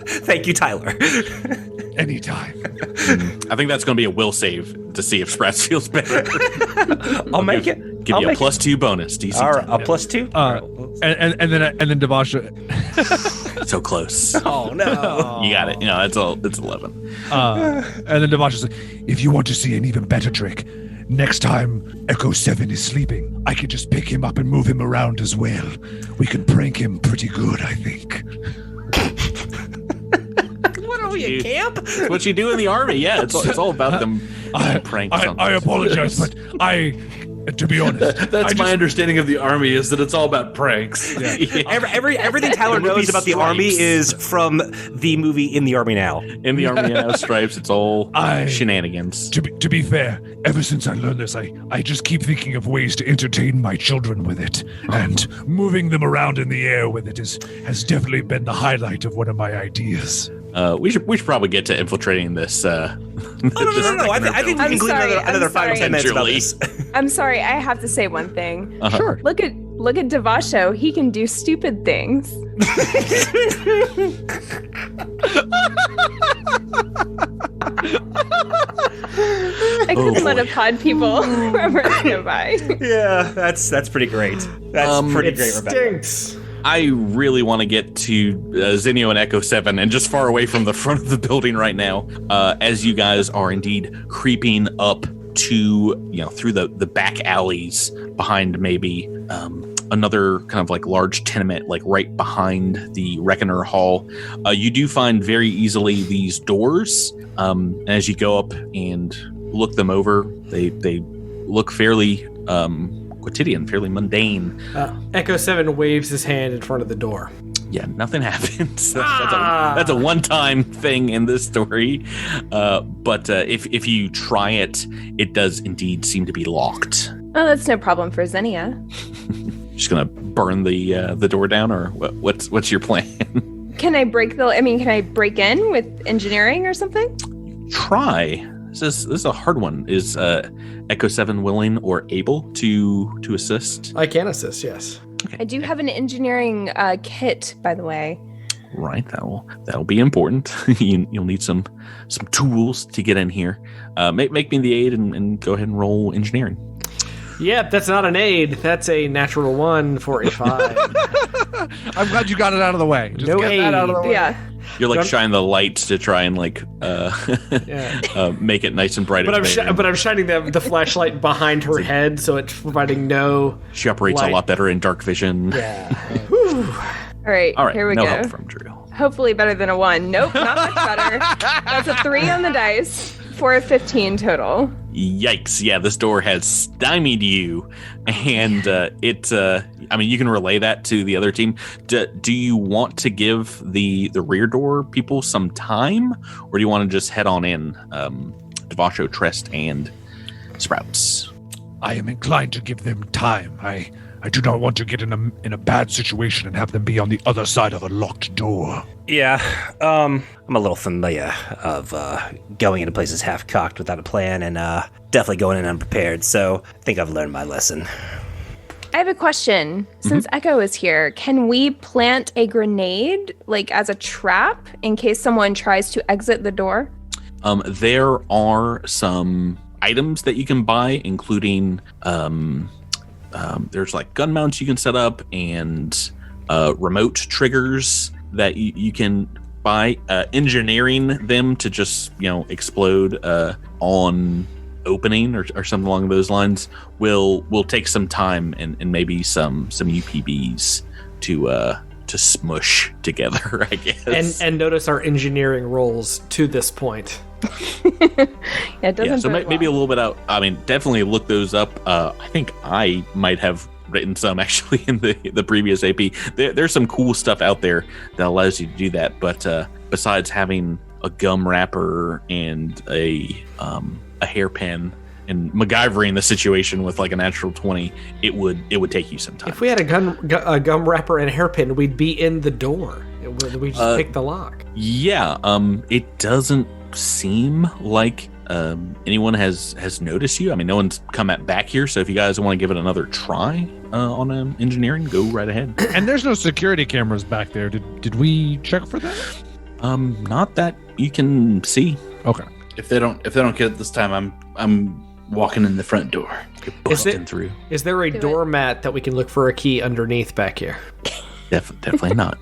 Thank you, Tyler. Anytime. I think that's going to be a will save to see if Sprouts feels better. I'll make it. Give you a +2 bonus. DC. All right, a +2. And then Devasho. So close. Oh no! You got it. It's 11. And then Devasho says, if you want to see an even better trick, next time Echo 7 is sleeping, I can just pick him up and move him around as well. We can prank him pretty good, I think. What are we, a camp? It's what you do in the army. Yeah, it's all about them pranks. I apologize, but to be honest, that's my understanding of the army is that it's all about pranks. Yeah. Everything Tyler knows about the army is from the movie In the Army Now. In the Army Now, Stripes. It's all shenanigans. To be fair, ever since I learned this, I just keep thinking of ways to entertain my children with it, and moving them around in the air with it has definitely been the highlight of one of my ideas. We should probably get to infiltrating this. No. I think we can glean another 5 or 10 minutes about this. I'm sorry, I have to say one thing. Sure. Look at Devasho. He can do stupid things. I couldn't let a pod people go by. Yeah, that's pretty great. That's pretty great, Rebecca. Stinks. I really want to get to Zinio and Echo 7 and just far away from the front of the building right now, as you guys are indeed creeping up to, through the back alleys behind maybe another kind of large tenement, right behind the Reckoner Hall. You do find very easily these doors. And as you go up and look them over, they look fairly quotidian, fairly mundane. Echo 7 waves his hand in front of the door. Yeah, nothing happens. That's a one-time thing in this story. But if you try it, it does indeed seem to be locked. Oh, that's no problem for Xenia. Just gonna burn the door down, or what's your plan? Can I break in with engineering or something? Try. This is a hard one. Is Echo 7 willing or able to assist? I can assist, yes. Okay. I do have an engineering kit, by the way. Right, that'll be important. You'll need some tools to get in here. Make me the aid and go ahead and roll engineering. Yep, that's not an aid. That's a natural 1 for a 5. I'm glad you got it out of the way. Just No get that out of the way. Yeah. You're shining the lights to try and make it nice and bright. But I'm shining the flashlight behind her head, so it's providing no. She operates light. a lot better in dark vision. Yeah. All right, here we no go. help from Drew. Hopefully better than a 1. Nope, not much better. That's a 3 on the dice for a 15 total. Yikes! Yeah, this door has stymied you, and you can relay that to the other team. Do you want to give the rear door people some time, or do you want to just head on in, Devasho, Trest, and Sprouts? I am inclined to give them time. I do not want to get in a bad situation and have them be on the other side of a locked door. Yeah, I'm a little familiar of going into places half-cocked without a plan and definitely going in unprepared, so I think I've learned my lesson. I have a question. Since Echo is here, can we plant a grenade, like as a trap, in case someone tries to exit the door? There are some items that you can buy, including there's like gun mounts you can set up and remote triggers that you can buy. Engineering them to just explode on opening or something along those lines will take some time and maybe some UPBs to smush together, I guess. And notice our engineering rolls to this point. It doesn't. So maybe a little bit out. I mean, definitely look those up. I think I might have written some actually in the previous AP. There's some cool stuff out there that allows you to do that. But besides having a gum wrapper and a hairpin and MacGyvering the situation with like a natural 20, it would take you some time. If we had a gum wrapper and a hairpin, we'd be in the door. We just pick the lock. Yeah. It doesn't seem like anyone has noticed you. I mean, no one's come back here, so if you guys want to give it another try on engineering, go right ahead. And there's no security cameras back there. Did we check for that? Not that you can see. Okay. If they don't get it this time, I'm walking in the front door. Busting through. Is there a doormat that we can look for a key underneath back here? Definitely not.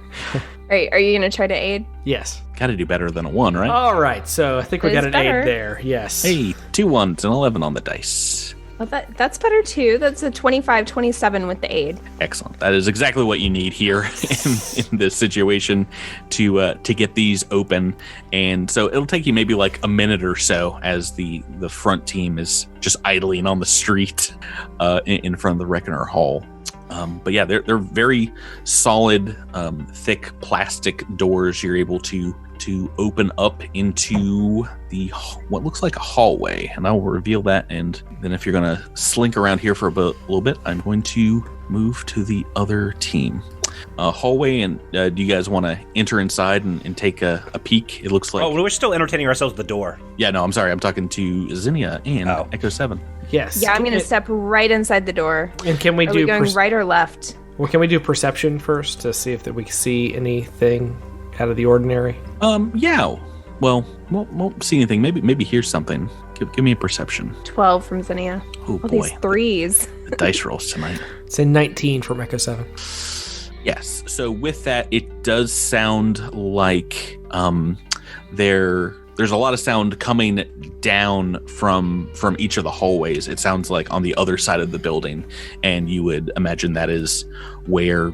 Right, are you going to try to aid? Yes. Got to do better than a 1, right? All right, so I think we got an better. aid there. Yes. Hey, 2 1s and 11 on the dice. Well, that's better too. That's a 25-27 with the aid. Excellent. That is exactly what you need here in this situation to get these open. And so it'll take you maybe like a minute or so as the front team is just idling on the street in front of the Reckoner Hall. But yeah, they're very solid, thick plastic doors. You're able to open up into what looks like a hallway, and I will reveal that. And then if you're gonna slink around here for a little bit, I'm going to move to the other team. Hallway, and do you guys want to enter inside and take a peek? It looks like. Oh, we're still entertaining ourselves at the door. Yeah, no, I'm sorry. I'm talking to Zinnia and Echo 7. Yes. Yeah, I'm going to step right inside the door. And can we Are do we going right or left? Well, can we do perception first to see if we can see anything out of the ordinary? Yeah. Well, won't see anything. Maybe hear something. Give me a perception. 12 from Zinnia. Oh All boy, these threes. the dice rolls tonight. It's a 19 from Echo 7. Yes. So with that, it does sound like there's a lot of sound coming down from each of the hallways. It sounds like on the other side of the building, and you would imagine that is where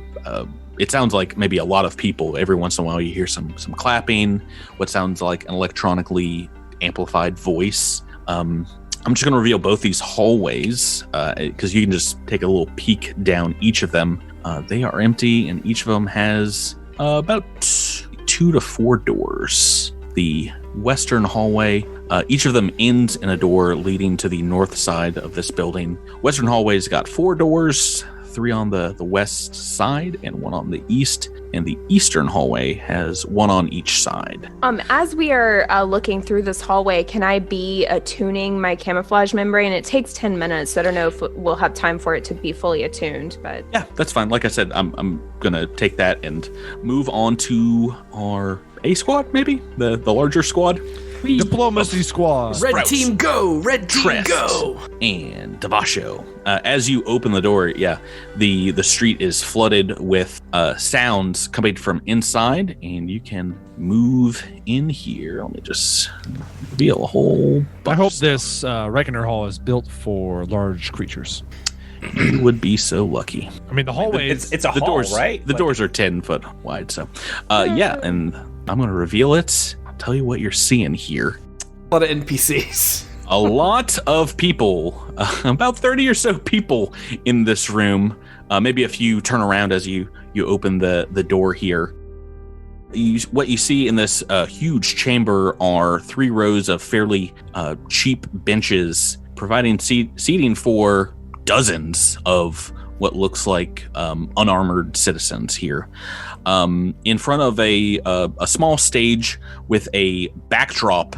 it sounds like maybe a lot of people. Every once in a while, you hear some clapping, what sounds like an electronically amplified voice. I'm just going to reveal both these hallways because you can just take a little peek down each of them. They are empty, and each of them has about 2 to 4 doors. The western hallway, each of them ends in a door leading to the north side of this building. Western hallway's got 4 doors, 3 on the west side and 1 on the east, and the eastern hallway has 1 on each side. As we are looking through this hallway, can I be attuning my camouflage membrane? It takes 10 minutes, so I don't know if we'll have time for it to be fully attuned, but... Yeah, that's fine. Like I said, I'm going to take that and move on to our A squad, maybe? The larger squad? Diplomacy squad. Red team go! Red team Trest, go! And Devasho. As you open the door, the street is flooded with sounds coming from inside, and you can move in here. Let me just reveal a whole bunch. I hope this Reckoner Hall is built for large creatures. You would be so lucky. I mean, the hallway It's a The hall, doors, right? The doors are 10 foot wide, so yeah, and I'm going to reveal it. I'll tell you what you're seeing here. A lot of NPCs. A lot of people, about 30 or so people in this room. Maybe a few turn around as you open the door here. What you see in this huge chamber are 3 rows of fairly cheap benches, providing seating for dozens of what looks like unarmored citizens here. In front of a small stage with a backdrop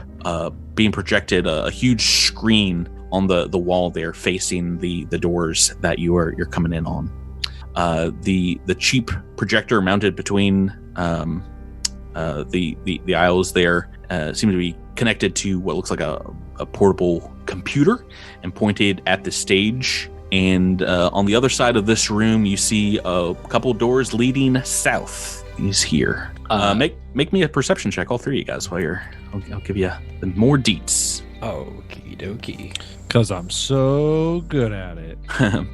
being projected, a huge screen on the wall there, facing the doors that you're coming in on. The cheap projector mounted between the aisles there seem to be connected to what looks like a portable computer and pointed at the stage. And on the other side of this room, you see a couple doors leading south. He's here. Make me a perception check, all three of you guys, while I'll give you more deets. Okie dokie. Because I'm so good at it.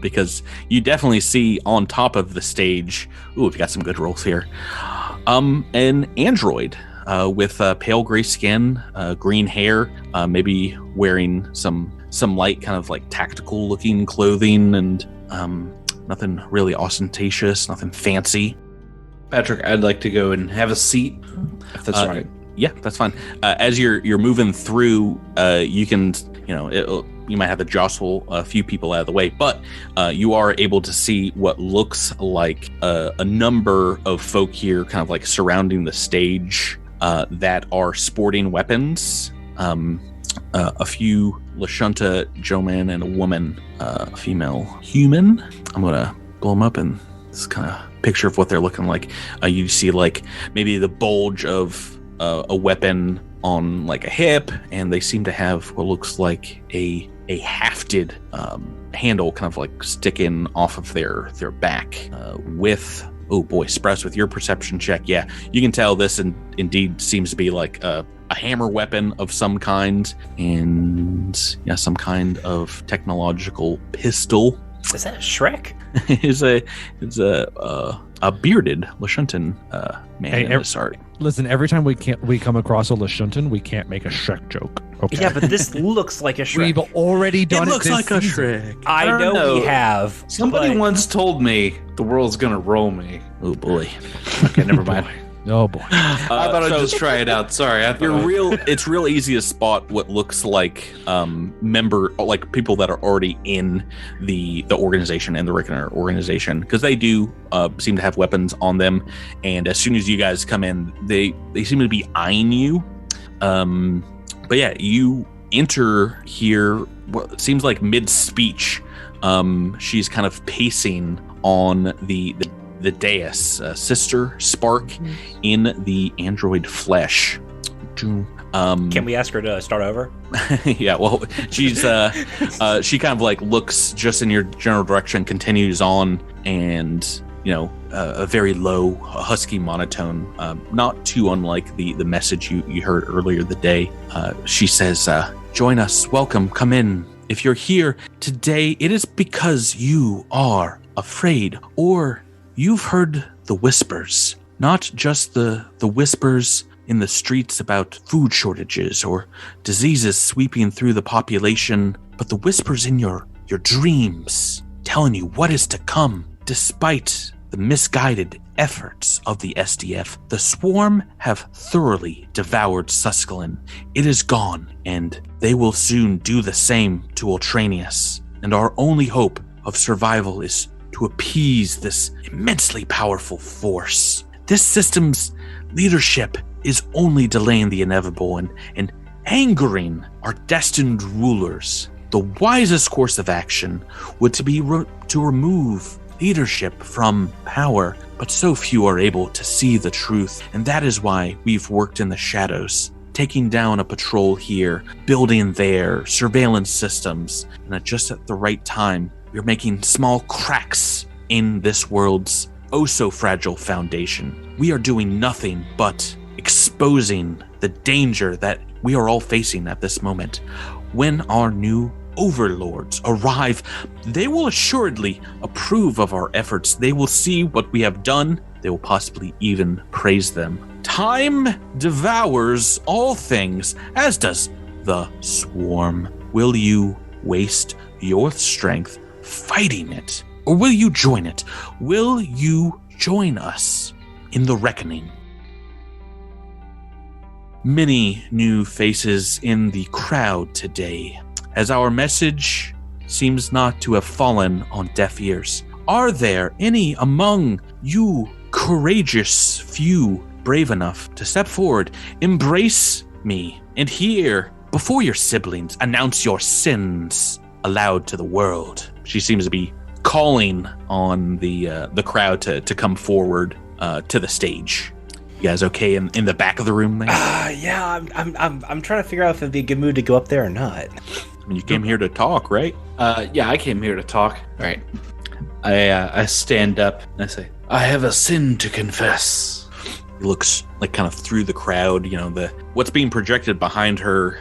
Because you definitely see on top of the stage, we've got some good rolls here, an android with pale gray skin, green hair, maybe wearing some light kind of like tactical looking clothing, and nothing really ostentatious, nothing fancy. Patrick, I'd like to go and have a seat, if that's right. Yeah, that's fine. As you're moving through, you can, you might have to jostle a few people out of the way, but you are able to see what looks like a number of folk here kind of like surrounding the stage that are sporting weapons. A few Lashunta gentlemen and a woman, a female human. I'm going to blow them up and this kind of picture of what they're looking like. You see like maybe the bulge of a weapon on like a hip, and they seem to have what looks like a hafted handle kind of like sticking off of their back with, oh boy, Sprouse, with your perception check, yeah, you can tell this indeed seems to be like a hammer weapon of some kind, and yeah, some kind of technological pistol. Is that a Shrek? It's a bearded Lashuntan man in this art. Listen, every time we come across a Lashuntan, we can't make a Shrek joke. Okay. Yeah, but this looks like a Shrek. We've already done it. It looks like a Shrek. I know we have. Somebody once told me the world's gonna roll me. Oh boy. Okay, never mind. Oh boy. I thought I'd just try it out. Sorry. It's real easy to spot what looks like people that are already in the organization and the Reckoner organization, because they do seem to have weapons on them, and as soon as you guys come in, they seem to be eyeing you. But yeah, you enter here what seems like mid-speech. She's kind of pacing on the dais, Sister Spark in the android flesh. Can we ask her to start over? Yeah, well, she's she kind of like looks just in your general direction, continues on, and a very low, husky monotone, not too unlike the message you heard earlier the day. She says, "Join us. Welcome. Come in. If you're here today, it is because you are afraid, or you've heard the whispers, not just the whispers in the streets about food shortages or diseases sweeping through the population, but the whispers in your dreams, telling you what is to come. Despite the misguided efforts of the SDF, the swarm have thoroughly devoured Susquehanna. It is gone, and they will soon do the same to Ultranius. And our only hope of survival is to appease this immensely powerful force. This system's leadership is only delaying the inevitable and angering our destined rulers. The wisest course of action would be to remove leadership from power, but so few are able to see the truth, and that is why we've worked in the shadows, taking down a patrol here, building there, surveillance systems, and just at the right time, we're making small cracks in this world's oh-so-fragile foundation. We are doing nothing but exposing the danger that we are all facing at this moment. When our new overlords arrive, they will assuredly approve of our efforts. They will see what we have done. They will possibly even praise them. Time devours all things, as does the swarm. Will you waste your strength fighting it, or will you join it? Will you join us in the reckoning? Many new faces in the crowd today, as our message seems not to have fallen on deaf ears. Are there any among you courageous few brave enough to step forward, embrace me, and hear before your siblings announce your sins aloud to the world. She seems to be calling on the crowd to come forward to the stage. You guys okay in the back of the room there? Yeah, I'm trying to figure out if it'd be a good mood to go up there or not. I mean, you came here to talk, right? Yeah, I came here to talk. All right. I stand up and I say, I have a sin to confess. He looks like kind of through the crowd. You know, what's being projected behind her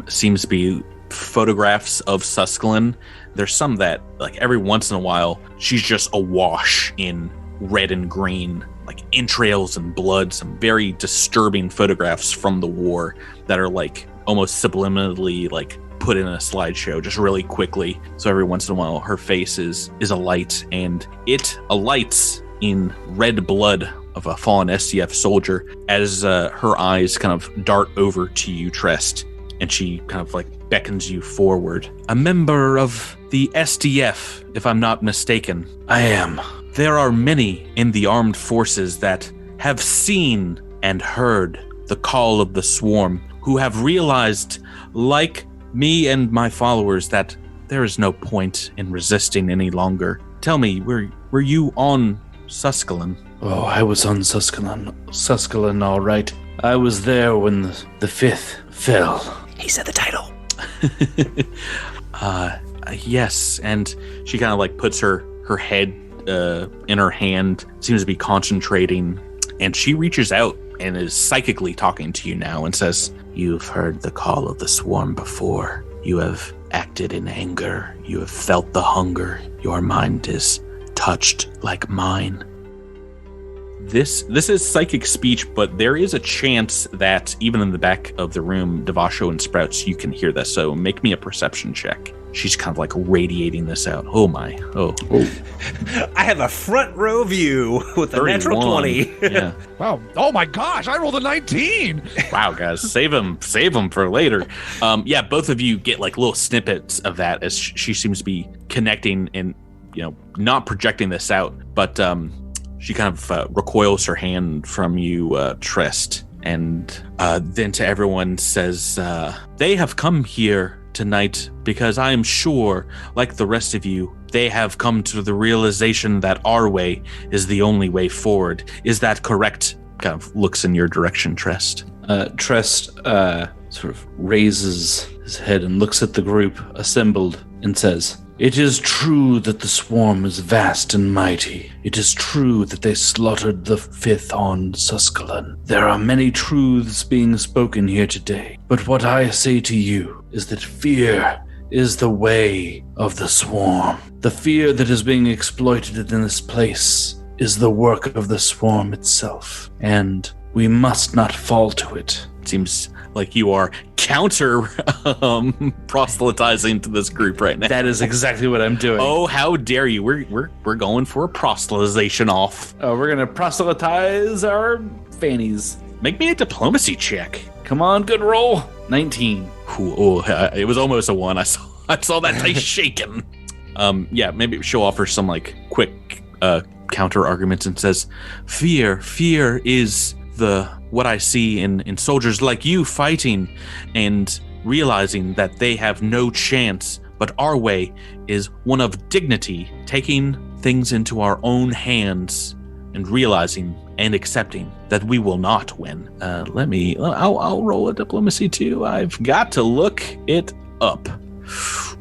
seems to be photographs of Suscalon. There's some that, like, every once in a while, she's just awash in red and green, like entrails and blood, some very disturbing photographs from the war that are like almost subliminally like put in a slideshow just really quickly. So every once in a while her face is alight, and it alights in red blood of a fallen SDF soldier as her eyes kind of dart over to you, Trest, and she kind of like beckons you forward. A member of the SDF, if I'm not mistaken. I am. There are many in the armed forces that have seen and heard the call of the swarm, who have realized, like me and my followers, that there is no point in resisting any longer. Tell me, were you on Suscalon? Oh, I was on Suscalon, all right. I was there when the fifth fell. He said the title. Yes, and she kind of like puts her head in her hand, seems to be concentrating, and she reaches out and is psychically talking to you now and says, you've heard the call of the swarm before. You have acted in anger. You have felt the hunger. Your mind is touched like mine. This is psychic speech, but there is a chance that even in the back of the room, Devasho and Sprouts, you can hear this. So make me a perception check. She's kind of like radiating this out. Oh my. Oh. I have a front row view with a natural 20. Yeah. Wow. Oh my gosh, I rolled a 19. Wow, guys, save them for later. Yeah, both of you get like little snippets of that as she seems to be connecting and, you know, not projecting this out, but she kind of recoils her hand from you, Trest, and then to everyone says, they have come here tonight because I am sure, like the rest of you, they have come to the realization that our way is the only way forward. Is that correct? Kind of looks in your direction, Trest. Trest sort of raises his head and looks at the group assembled and says, it is true that the swarm is vast and mighty. It is true that they slaughtered the fifth on Suscalon. There are many truths being spoken here today. But what I say to you is that fear is the way of the swarm. The fear that is being exploited in this place is the work of the swarm itself. And we must not fall to it. It seems like you are counter proselytizing to this group right now. That is exactly what I'm doing. Oh, how dare you! We're going for a proselytization off. Oh, we're gonna proselytize our fannies. Make me a diplomacy check. Come on, good roll. 19. Ooh, it was almost a 1. I saw that dice shaking. Yeah, maybe she'll offer some like quick counter arguments and says, fear is what I see in soldiers like you fighting and realizing that they have no chance, but our way is one of dignity, taking things into our own hands and realizing and accepting that we will not win. I'll roll a diplomacy too. I've got to look it up.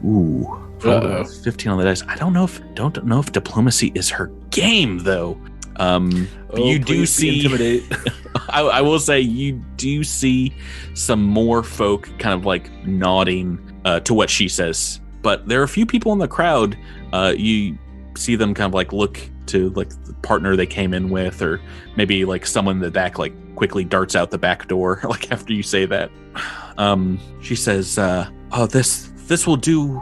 Ooh. 15 on the dice. I don't know if diplomacy is her game though. You do see intimidate. I will say you do see some more folk kind of like nodding to what she says, but there are a few people in the crowd. You see them kind of like look to like the partner they came in with, or maybe like someone in the back like quickly darts out the back door like after you say that. She says, "Oh, this will do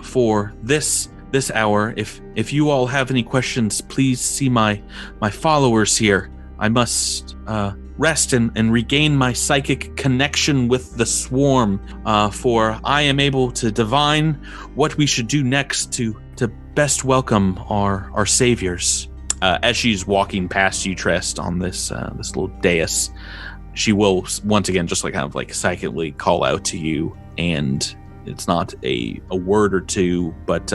for this hour. If you all have any questions, please see my followers here. I must rest and regain my psychic connection with the swarm, for I am able to divine what we should do next to best welcome our saviors." As she's walking past you, Trest, on this little dais, she will once again just like kind of like psychically call out to you, and it's not a word or two, but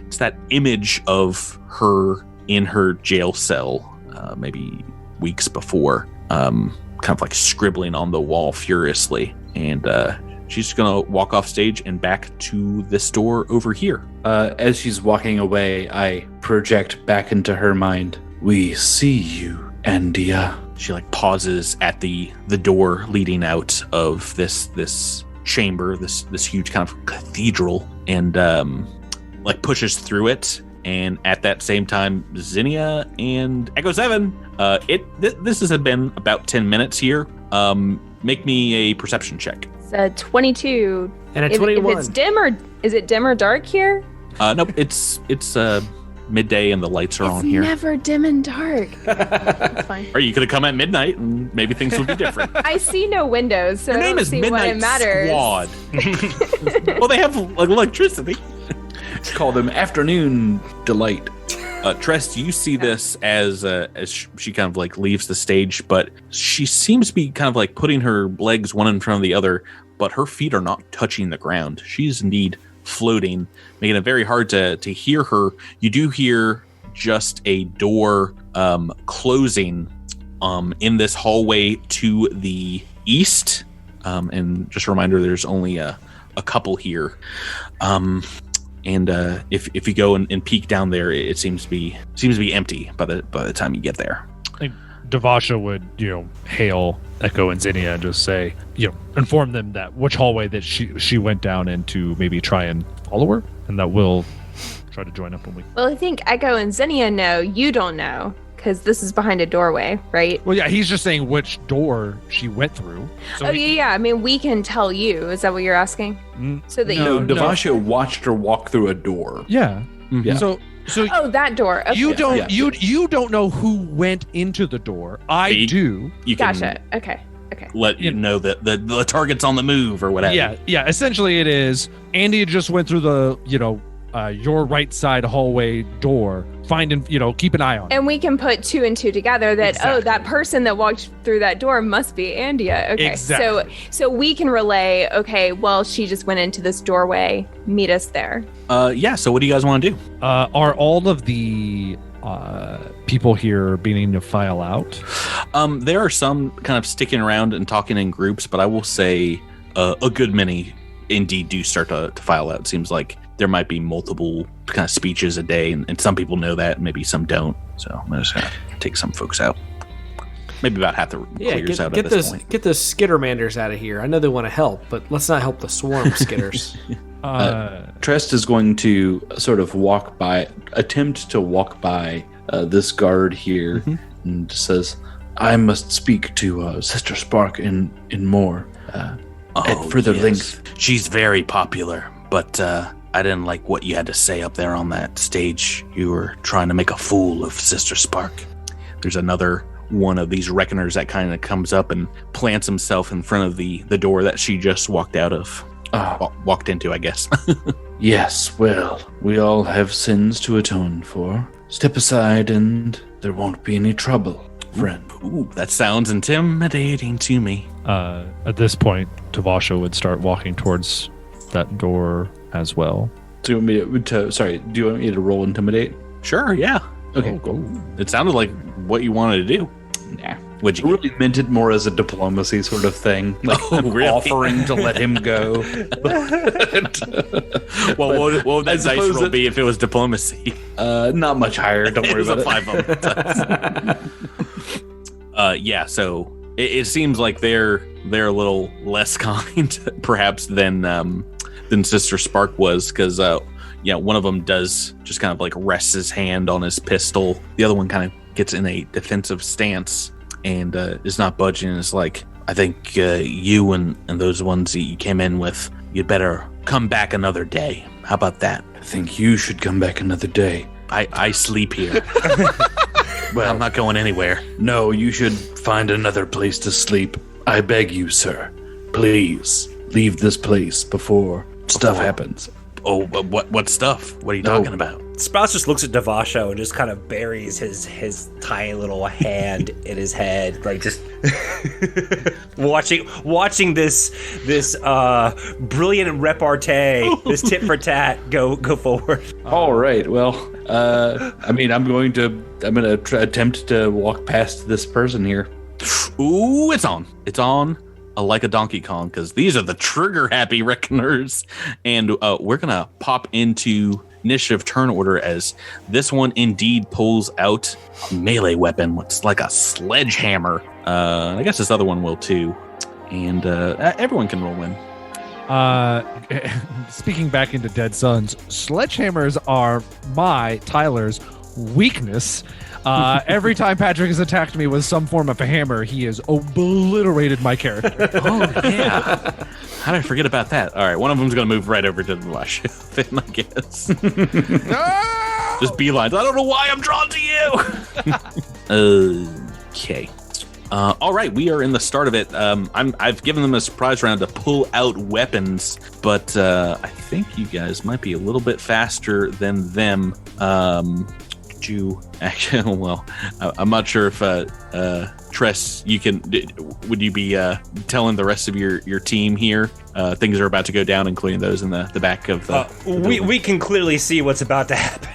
it's that image of her in her jail cell maybe weeks before, kind of like scribbling on the wall furiously, and she's gonna walk off stage and back to this door over here. As she's walking away, I project back into her mind, "We see you, Andia." She like pauses at the door leading out of this chamber, this huge kind of cathedral, and like pushes through it. And at that same time, Zinnia and Echo 7, this has been about 10 minutes here. Make me a perception check. It's a 22. And a 21. If it's dim or is it dim or dark here? Nope, it's midday and the lights are on here. Never dim and dark. That's fine. Or you could have come at midnight and maybe things would be different. I see no windows, so Your I name don't is see Midnight what it matters. Squad. Well, they have like electricity. It's called an afternoon delight. Trest, you see this as she kind of like leaves the stage, but she seems to be kind of like putting her legs one in front of the other, but her feet are not touching the ground. She's indeed floating, making it very hard to hear her. You do hear just a door closing in this hallway to the east. And just a reminder, there's only a couple here. And if you go and peek down there, it seems to be empty by the time you get there. Like Devasha would, hail Echo and Zinnia and just say, inform them that which hallway that she went down into, maybe try and follow her, and that we'll try to join up when we. Well, I think Echo and Zinnia know. You don't know, because this is behind a doorway, right? Well, yeah, he's just saying which door she went through. So yeah. I mean, we can tell you. Is that what you're asking? So that No, you. Devasha watched her walk through a door. Yeah. Yeah. So Oh, that door. Okay. you don't Yeah. you don't know who went into the door. I do. You can Gotcha. Okay. let you know that the target's on the move or whatever. Yeah. Essentially, it is Andy just went through the your right side hallway door. Keep an eye on it. And we can put two and two together that, Exactly. that person that walked through that door must be Andia. Okay. Exactly. So we can relay, okay, well, she just went into this doorway. Meet us there. Yeah. So what do you guys want to do? Are all of the people here beginning to file out? There are some kind of sticking around and talking in groups, but I will say a good many indeed do start to file out. It seems like there might be multiple kind of speeches a day, and some people know that, maybe some don't. So I'm just gonna take some folks out. Maybe about half the clears out at this point. Get those skittermanders out of here. I know they want to help, but let's not help the swarm skitters. Trest is going to sort of attempt to walk by this guard here, and says, "I must speak to Sister Spark in more at further length." She's very popular, but I didn't like what you had to say up there on that stage. You were trying to make a fool of Sister Spark. There's another one of these reckoners that kind of comes up and plants himself in front of the door that she just walked out of. Walked into, I guess. Yes, well, we all have sins to atone for. Step aside and there won't be any trouble, friend. Ooh, that sounds intimidating to me. At this point, Devasha would start walking towards that door as well. Do you want me do you want me to roll intimidate? Sure, yeah. Okay, cool. It sounded like what you wanted to do. Nah. Would I you? really meant it more as a diplomacy sort of thing. Like really? offering to let him go. Well, what would I that dice suppose roll be if it was diplomacy? Not much higher, don't It worry was a about 5 on it. Yeah, so it seems like they're a little less kind, perhaps, than Sister Spark was, because one of them does just kind of like rests his hand on his pistol. The other one kind of gets in a defensive stance and is not budging. It's like, I think you and those ones that you came in with, you'd better come back another day. How about that? I think you should come back another day. I sleep here. Well, I'm not going anywhere. No, you should find another place to sleep. I beg you, sir. Please, leave this place before stuff happens. Oh, what stuff? What are you talking about? Sprouts just looks at Devasho and just kind of buries his tiny little hand in his head, like just watching this brilliant repartee, this tit for tat go forward. All right. Well, I'm going to attempt to walk past this person here. Ooh, it's on. It's on. Like a Donkey Kong, because these are the trigger happy reckoners, and we're gonna pop into initiative turn order as this one indeed pulls out a melee weapon. Looks like a sledgehammer. I guess this other one will too, and everyone can roll in. Speaking back into Dead Sons, sledgehammers are Tyler's weakness. Every time Patrick has attacked me with some form of a hammer, he has obliterated my character. Oh, yeah. How did I forget about that? All right, one of them's going to move right over to the Lush, then, I guess. No! Just beelines. I don't know why I'm drawn to you. Okay. All right, we are in the start of it. I've given them a surprise round to pull out weapons, but I think you guys might be a little bit faster than them. Actually, well, I'm not sure if Tress, would you be telling the rest of your team here things are about to go down, including those in the back of the we can clearly see what's about to happen.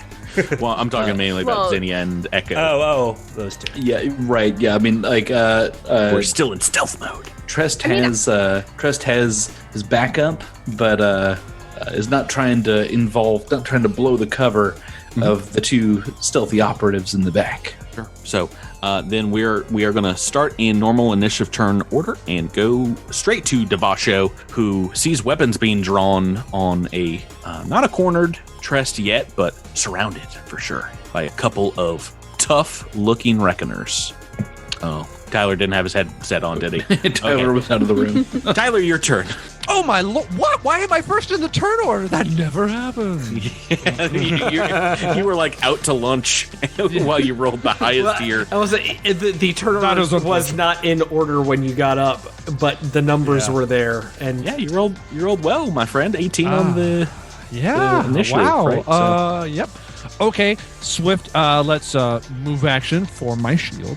Well, I'm talking mainly about Zinnia and Echo. Oh, those two. Yeah, right. Yeah, I mean, like, we're still in stealth mode. Trest has his backup, but is not trying to blow the cover of the two stealthy operatives in the back. Sure. So then we are going to start in normal initiative turn order and go straight to Devasho, who sees weapons being drawn on a not a cornered Trest yet, but surrounded for sure by a couple of tough-looking reckoners. Oh, Tyler didn't have his headset on, did he? Tyler was out of the room. Tyler, your turn. Oh my lord! What? Why am I first in the turn order? That never happens. Yeah, you were like out to lunch while you rolled the highest tier. I was the turn order was not in order when you got up, but the numbers were there, and yeah, you rolled well, my friend. 18 on the initiative. Wow. Right? Yep. Okay, Swift, let's move action for my shield.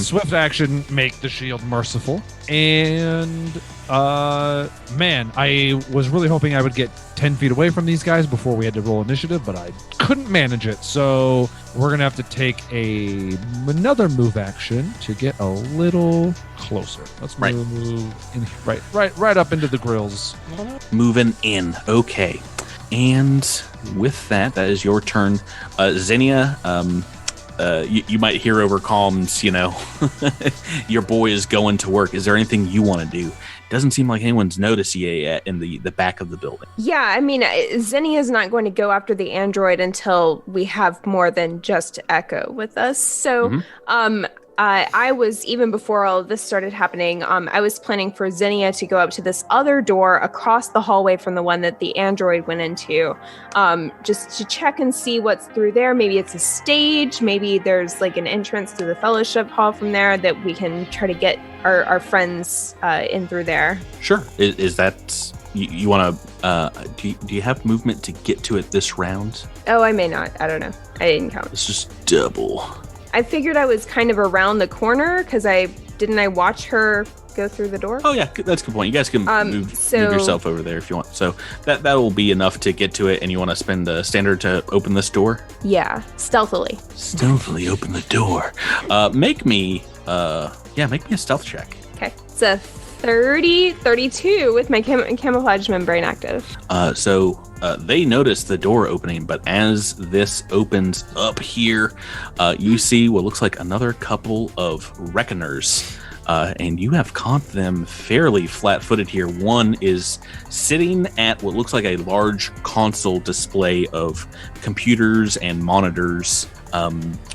Swift action, make the shield merciful. And, man, I was really hoping I would get 10 feet away from these guys before we had to roll initiative, but I couldn't manage it. So we're going to have to take another move action to get a little closer. Let's move in, right up into the grills. Moving in. Okay. And with that is your turn. Zinnia, you might hear over comms, your boy is going to work. Is there anything you want to do? Doesn't seem like anyone's noticed you yet in the back of the building. Yeah, I mean, Zinnia is not going to go after the android until we have more than just Echo with us. So, I was, even before all of this started happening, I was planning for Zinnia to go up to this other door across the hallway from the one that the android went into, just to check and see what's through there. Maybe it's a stage, maybe there's like an entrance to the fellowship hall from there that we can try to get our friends in through there. Sure. Is that, you want to, do you have movement to get to it this round? Oh, I may not. I don't know. I didn't count. Let's just double. I figured I was kind of around the corner because I watch her go through the door. Oh yeah, that's a good point. You guys can move yourself over there if you want. So that will be enough to get to it. And you want to spend the standard to open this door? Yeah, stealthily. Stealthily open the door. Make me a stealth check. Okay, it's a 32 with my camouflage membrane active. So they notice the door opening, but as this opens up here, you see what looks like another couple of reckoners, and you have caught them fairly flat-footed here. One is sitting at what looks like a large console display of computers and monitors,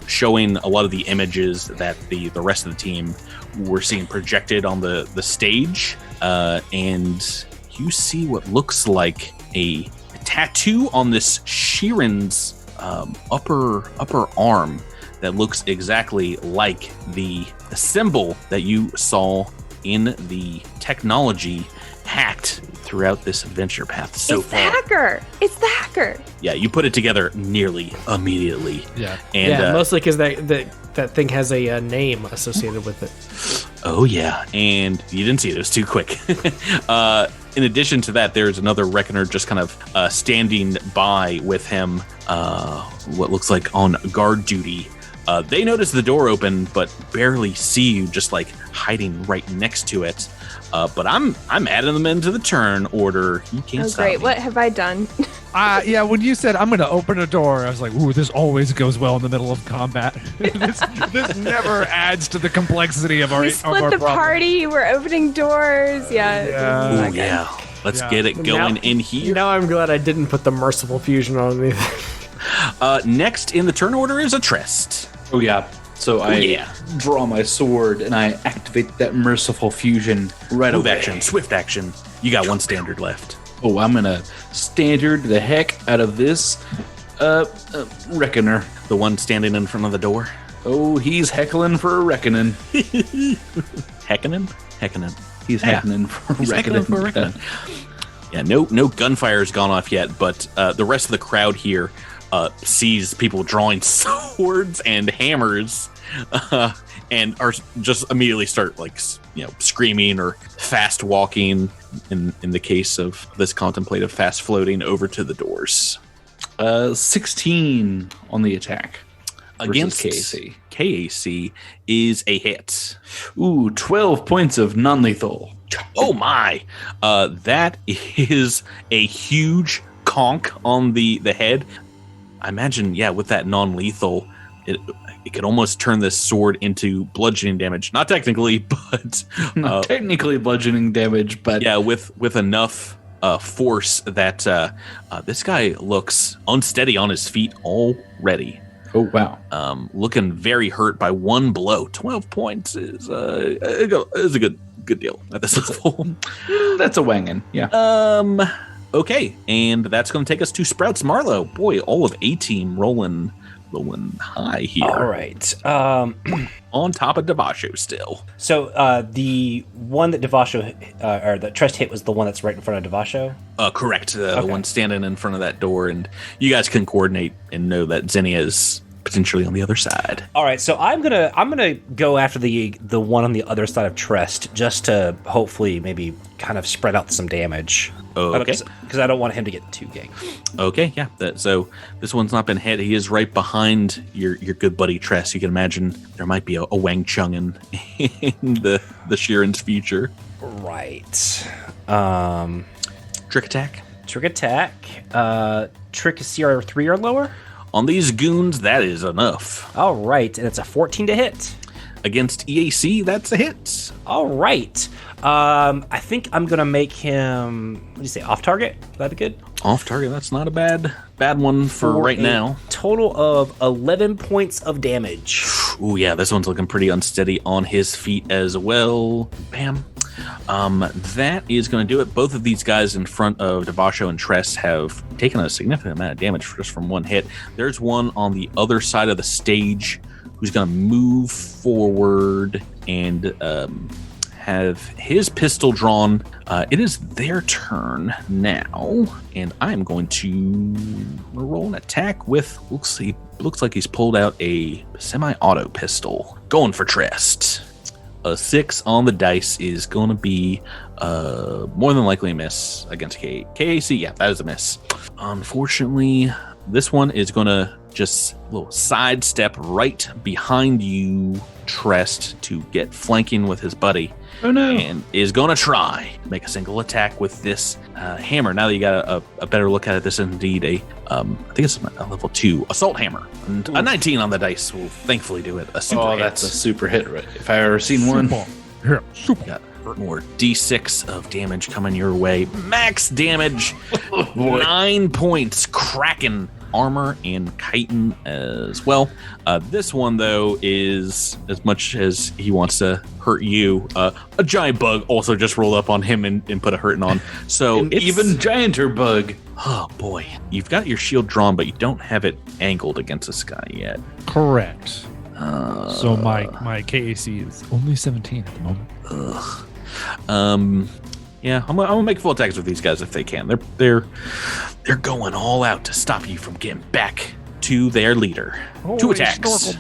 showing a lot of the images that the rest of the team were seeing projected on the stage, and you see what looks like a tattoo on this Sheeran's upper arm that looks exactly like the symbol that you saw in the technology hacked throughout this adventure path so it's far. The hacker. It's the hacker. Yeah, you put it together nearly immediately. Yeah. And mostly because that thing has a name associated with it. oh yeah, and you didn't see it. It was too quick. In addition to that, there's another reckoner just kind of standing by with him, what looks like on guard duty. They notice the door open, but barely see you, just like hiding right next to it. But I'm adding them into the turn order. You can't Oh, stop great. me. What have I done? Yeah, when you said I'm going to open a door, I was like, ooh, this always goes well in the middle of combat. this never adds to the complexity of our We of split our the problem. party. We're opening doors. Yeah. Ooh, yeah. Let's Yeah. get it going Now- in here. Now I'm glad I didn't put the merciful fusion on anything. Next in the turn order is a Trist. Oh yeah. So I yeah. draw my sword and I activate that merciful fusion right Move away. action, swift action. You got one standard left. Oh, I'm gonna standard the heck out of this reckoner. The one standing in front of the door. Oh, he's heckling for a reckoning. Heckanin? Heckanin. He's Yeah. heckling for a He's reckoning. heckling for a reckoning. Yeah, no gunfire's gone off yet, but the rest of the crowd here sees people drawing swords and hammers, and are just immediately start like screaming or fast walking. In the case of this contemplative, fast floating over to the doors. 16 on the attack. Against KAC. KAC is a hit. Ooh, 12 points of non-lethal. Oh my! That is a huge conk on the head. I imagine, with that non-lethal, it could almost turn this sword into bludgeoning damage. Not technically, but Not technically bludgeoning damage, but with enough force that this guy looks unsteady on his feet already. oh wow. Looking very hurt by one blow. 12 points is a good deal at this level. That's a wangin'. Yeah. Okay, and that's going to take us to Sprouts Marlowe. Boy, all of A-Team rolling high here. All right. On top of Devasho still. So the one that Devasho, or that Trust hit was the one that's right in front of Devasho? Correct. The one standing in front of that door, and you guys can coordinate and know that Xenia is potentially on the other side. All right, so I'm gonna go after the one on the other side of Trest, just to hopefully maybe kind of spread out some damage. Okay. Because I don't want him to get too ganked. Okay, yeah. So this one's not been hit. He is right behind your good buddy Tress. You can imagine there might be a Wang Chung in the Sheeran's future. Right. Trick attack. Trick attack. Trick is CR 3 or lower. On these goons, that is enough. All right, and it's a 14 to hit. Against EAC, that's a hit. All right. I think I'm gonna make him. What do you say? Off target? Would that be good? Off target. That's not a bad one for right a now. Total of 11 points of damage. Ooh, yeah, this one's looking pretty unsteady on his feet as well. Bam. That is going to do it. Both of these guys in front of Devasho and Tress have taken a significant amount of damage just from one hit. There's one on the other side of the stage who's going to move forward and have his pistol drawn. It is their turn now, and I'm going to roll an attack with. Looks like he's pulled out a semi-auto pistol. Going for Trest. A 6 on the dice is going to be more than likely a miss against KAC. Yeah, that is a miss. Unfortunately, this one is going to just a little sidestep right behind you, Trest, to get flanking with his buddy. Oh no. And is going to try to make a single attack with this hammer. Now that you got a better look at it, this is indeed I think it's a level 2 assault hammer. And a 19 on the dice will thankfully do it. A super hit. That's a super hit, right? If I ever seen one. Yeah, super. Got more D6 of damage coming your way. Max damage. 9 points. Cracking armor and chitin as well. This one, though, is as much as he wants to hurt you. A giant bug also just rolled up on him and put a hurting on. So An it's even gianter bug. Oh boy, you've got your shield drawn, but you don't have it angled against this guy yet. Correct. So my KAC is only 17 at the moment. Yeah, I'm gonna make full attacks with these guys if they can. They're going all out to stop you from getting back to their leader. 2 attacks.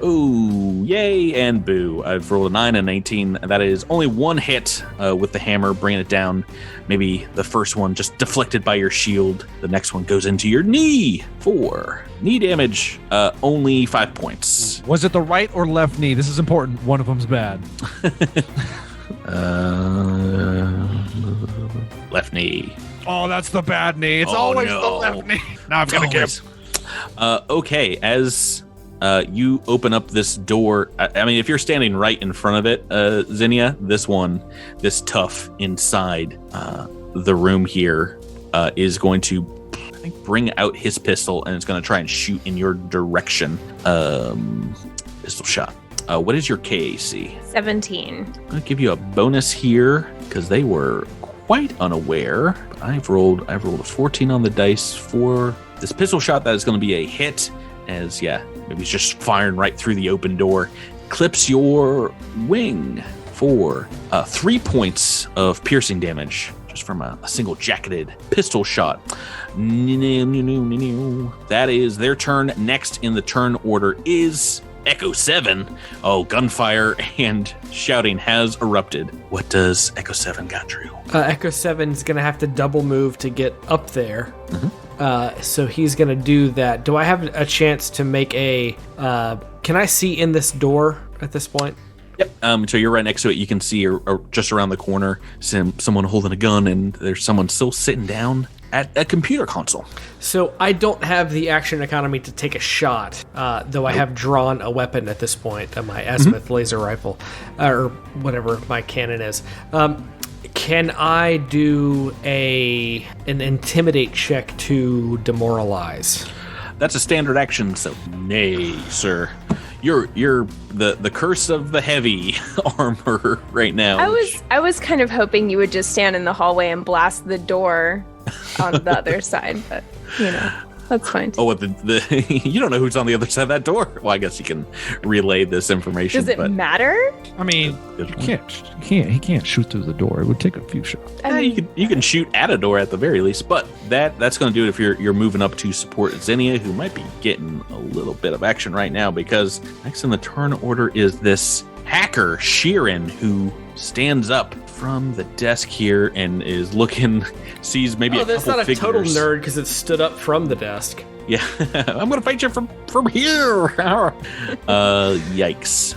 Ooh, yay and boo. I've rolled a 9 and 18. That is only 1 hit with the hammer, bringing it down. Maybe the first one just deflected by your shield. The next one goes into your knee. 4 knee damage, only 5 points. Was it the right or left knee? This is important. One of them's bad. Left knee. Oh, that's the bad knee. It's always the left knee. Now I've got to give. Okay, as you open up this door, I mean, if you're standing right in front of it, Zinnia, this tough inside the room here is going to, I think, bring out his pistol, and it's going to try and shoot in your direction. Pistol shot. What is your KAC? 17. I'm going to give you a bonus here because they were quite unaware. But I've rolled a 14 on the dice for this pistol shot. That is going to be a hit, as maybe he's just firing right through the open door. Clips your wing for 3 points of piercing damage just from a single jacketed pistol shot. That is their turn. Next in the turn order is Echo 7. Oh, gunfire and shouting has erupted. What does Echo 7 got, Drew? Echo 7's going to have to double move to get up there. So he's going to do that. Do I have a chance to make a... can I see in this door at this point? Yep. So you're right next to it. You can see just around the corner someone holding a gun, and there's someone still sitting down at a computer console. So I don't have the action economy to take a shot, though I have drawn a weapon at this point, my azimuth laser rifle, or whatever my cannon is. Can I do an intimidate check to demoralize? That's a standard action, so nay, sir. You're the curse of the heavy armor right now. I was kind of hoping you would just stand in the hallway and blast the door on the other side, but that's fine. Oh, what the you don't know who's on the other side of that door. Well, I guess you can relay this information. Does it matter? I mean, he can't shoot through the door. It would take a few shots. You can shoot at a door at the very least, but that's going to do it if you're moving up to support Zinnia, who might be getting a little bit of action right now, because next in the turn order is this hacker Sheeran, who stands up from the desk here and is looking, sees maybe a couple figures. Oh, that's not a total nerd because it stood up from the desk. Yeah, I'm gonna fight you from here. Yikes.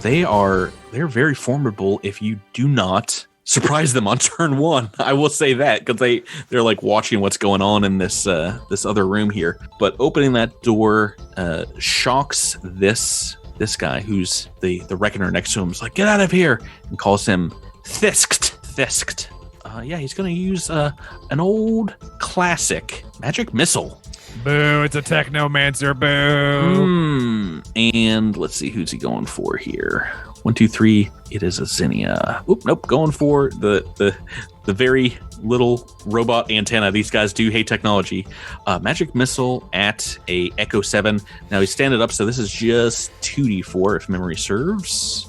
They're very formidable if you do not surprise them on turn 1. I will say that, because they're like watching what's going on in this other room here. But opening that door shocks this guy who's the reckoner next to him. Is like, get out of here, and calls him Thisked. He's gonna use an old classic magic missile. Boo, it's a technomancer, boo. And let's see, who's he going for here? 1, 2, 3. It is a Zinnia. Oop, nope. Going for the very little robot antenna. These guys do hate technology. Magic missile at a Echo 7. Now he's standing up, so this is just 2d4 if memory serves.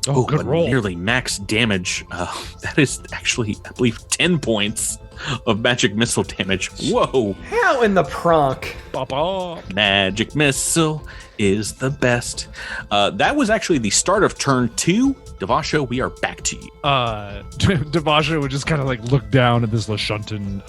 Oh, good roll. Nearly max damage. That is actually, I believe, 10 points of magic missile damage. Whoa. How in the pronk? Magic missile is the best. That was actually the start of turn 2. Devasho, we are back to you. Devasho would just kind of like look down at this Lashuntan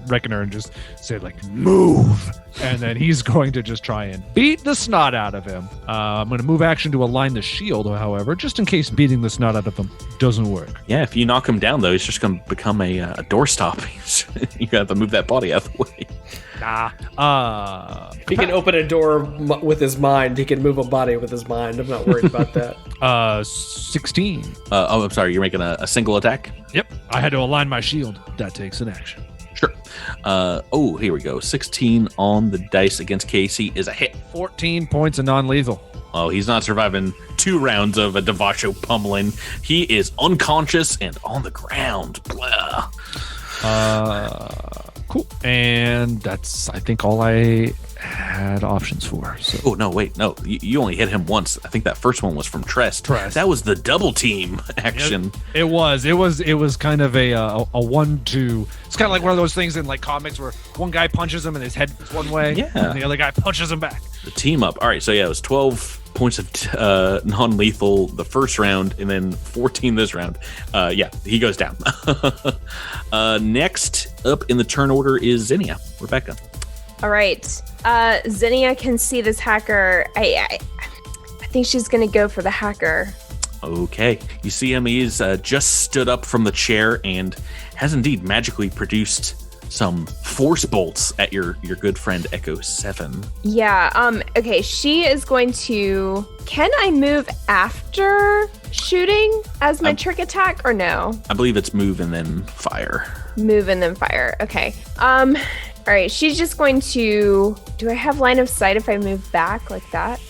reckoner and just say like, move. And then he's going to just try and beat the snot out of him. I'm going to move action to align the shield, however, just in case beating the snot out of him doesn't work. Yeah, if you knock him down, though, he's just going to become a doorstop. You have to move that body out of the way. Nah. If he can open a door with his mind, he can move a body with his mind. I'm not worried about that. 16. I'm sorry. You're making a single attack? Yep. I had to align my shield. That takes an action. Sure. Here we go. 16 on the dice against Casey is a hit. 14 points of non-lethal. Oh, he's not surviving 2 rounds of a Devasho pummeling. He is unconscious and on the ground. Blah. Cool. And that's, I think, all I had options for. So. Oh, no, wait. No, you only hit him once. I think that first one was from Trest. That was the double team action. It was kind of a 1-2. It's kind of like one of those things in like comics where one guy punches him and his head is one way, and the other guy punches him back. The team up. All right, so it was 12 points of non-lethal the first round, and then 14 this round. He goes down. Next up in the turn order is Zinnia. Rebecca. All right. Zinnia can see this hacker. I think she's going to go for the hacker. Okay. You see him. He's just stood up from the chair and has indeed magically produced some force bolts at your good friend Echo 7. Yeah. Okay. She is going to... Can I move after shooting as my trick attack or no? I believe it's move and then fire. Move and then fire. Okay. All right, she's just going to... Do I have line of sight if I move back like that?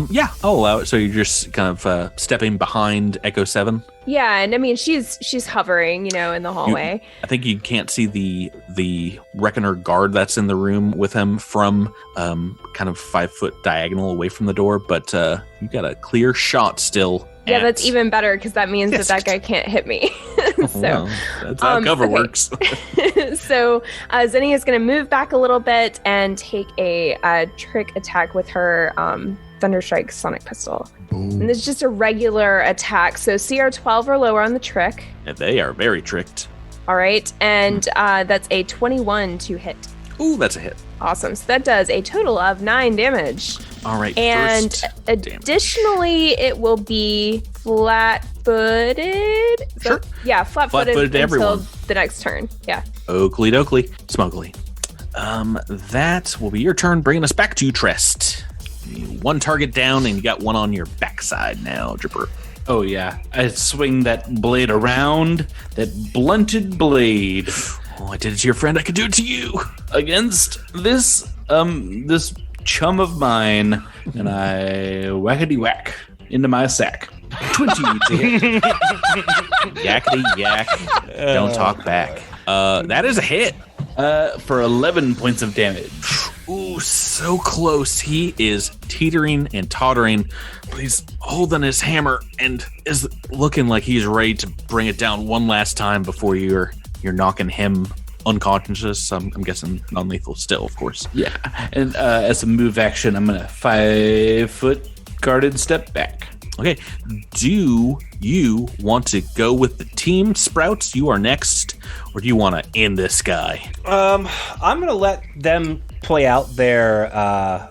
Yeah, I'll allow it. So you're just kind of stepping behind Echo 7? Yeah, and I mean, she's hovering, in the hallway. I think you can't see the Reckoner guard that's in the room with him from kind of 5 foot diagonal away from the door, but you got a clear shot still. Yeah, that's even better because that means that guy can't hit me. So well, that's how cover works. So Zinnia is going to move back a little bit and take a trick attack with her Thunderstrike Sonic Pistol. Boom. And this is just a regular attack. So CR 12 or lower on the trick. And they are very tricked. All right. And that's a 21 to hit. Ooh, that's a hit. Awesome. So that does a total of 9 damage. All right. And additionally, it will be flat-footed. Sure. Yeah, flat-footed until everyone. The next turn. Yeah. Oakley dokley. Smugly. That will be your turn, bringing us back to Trest. One target down, and you got one on your backside now, Dripper. Oh, yeah. I swing that blade around, that blunted blade. Oh, I did it to your friend. I could do it to you. Against this chum of mine, and I whackety whack into my sack. 20 to hit. Yakety yak. Don't talk back. That is a hit. For 11 points of damage. Ooh, so close. He is teetering and tottering, but he's holding his hammer and is looking like he's ready to bring it down one last time before you're knocking him unconscious. I'm guessing non-lethal still, of course. Yeah, and as a move action, I'm going to 5 foot guarded step back. Okay, do you want to go with the team, Sprouts? You are next, or do you want to end this guy? I'm gonna let them play out their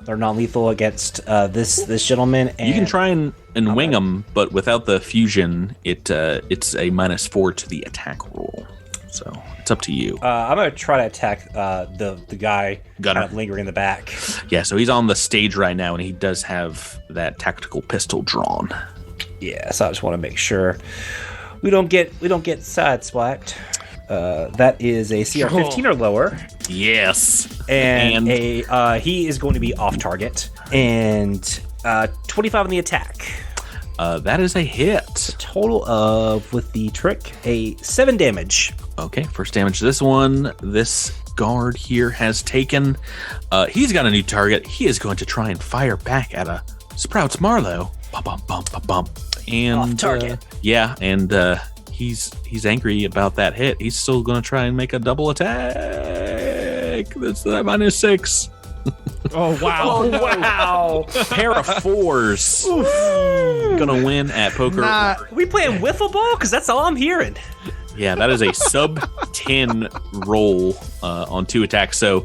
non-lethal against this gentleman. And you can try and wing them, but without the fusion, it's a -4 to the attack roll. So it's up to you. I'm gonna try to attack the guy Gunner. kind of lingering in the back. Yeah, so he's on the stage right now, and he does have that tactical pistol drawn. Yeah, so I just want to make sure we don't get sideswiped. That is a CR 15 or lower. Yes, and he is going to be off target, and 25 on the attack. That is a hit. Total of, with the trick, a 7 damage. Okay, first damage to this one. This guard here has taken. He's got a new target. He is going to try and fire back at a Sprouts Marlowe. Bump, bump, bump, bump, bump. And off target. He's angry about that hit. He's still going to try and make a double attack. That's that -6. Oh, wow. Oh, wow. Pair of 4s. Gonna win at poker. We playing wiffle ball? Because that's all I'm hearing. Yeah, that is a sub 10 roll on 2 attacks. So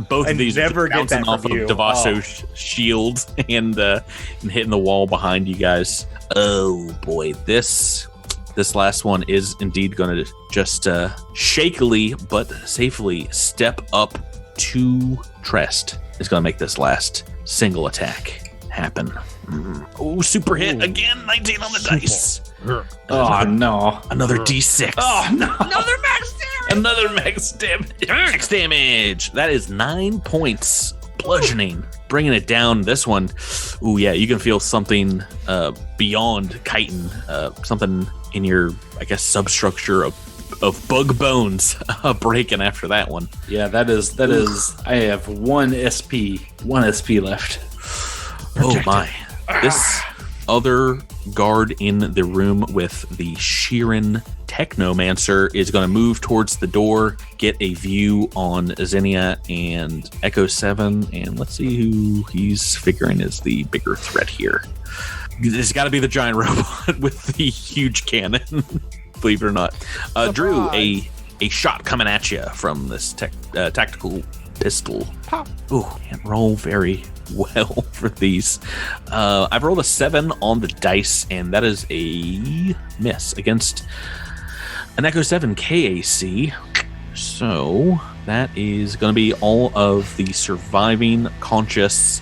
both of these are bouncing off of Devasso's shield and hitting the wall behind you guys. Oh boy, this last one is indeed going to just shakily but safely step up to Trest. Is going to make this last single attack happen. Oh, super hit again. 19 on the dice. Oh, no. Another D6. Oh, no. Another max damage. Another max damage. Max damage. That is 9 points. Bludgeoning. Bringing it down. This one. Ooh, yeah. You can feel something beyond chitin. Something in your, I guess, substructure of bug bones breaking after that one. Yeah, that is. I have one SP left. Oh my! This other guard in the room with the Sheeran Technomancer is going to move towards the door, get a view on Xenia and Echo 7, and let's see who he's figuring is the bigger threat here. It's got to be the giant robot with the huge cannon, believe it or not. Drew, a shot coming at you from this tactical pistol. Ooh, can't roll very well for these. I've rolled a 7 on the dice, and that is a miss against an Echo 7 KAC. So that is going to be all of the surviving conscious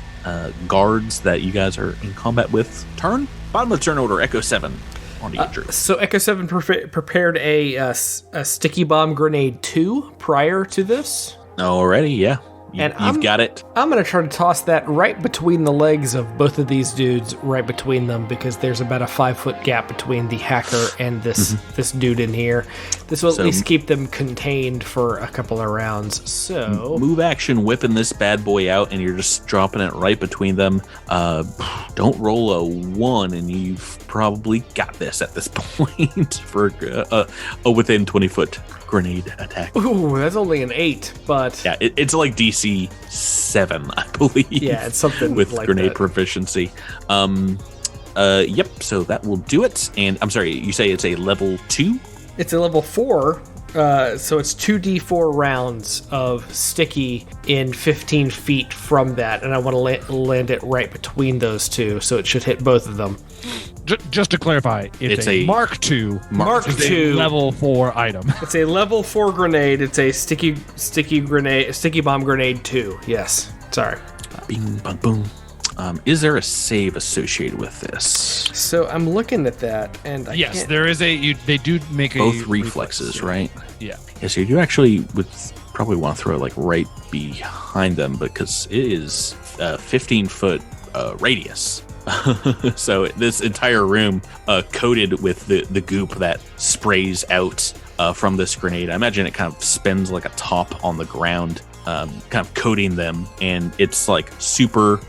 guards that you guys are in combat with. Turn. Bottom of the turn order, Echo 7. On to you, Drew. So Echo 7 prepared a sticky bomb grenade 2 prior to this. Already, yeah. You've got it. I'm going to try to toss that right between the legs of both of these dudes, right between them, because there's about a 5-foot gap between the hacker and this dude in here. This will at least keep them contained for a couple of rounds. So move action, whipping this bad boy out, and you're just dropping it right between them. Don't roll a 1, and you've probably got this at this point for a within 20-foot grenade attack. Ooh, that's only an 8, but yeah, it's like DC 7, I believe. Yeah, it's something with like grenade that. Proficiency. Yep. So that will do it. And I'm sorry, you say it's a level 2? It's a level 4. So it's 2d4 rounds of sticky in 15 feet from that, and I want to land it right between those two, so it should hit both of them. Just to clarify, it's a Mark II. Mark II level 4 item. It's a level 4 grenade. It's a sticky bomb grenade 2. Yes. Sorry. Bing, bang, boom. Is there a save associated with this? So I'm looking at that, and yes, there is a. They do make both reflexes, right? Yeah. Yeah. So you actually would probably want to throw it like right behind them because it is 15-foot radius. So this entire room coated with the goop that sprays out from this grenade. I imagine it kind of spins like a top on the ground, kind of coating them, and it's like super.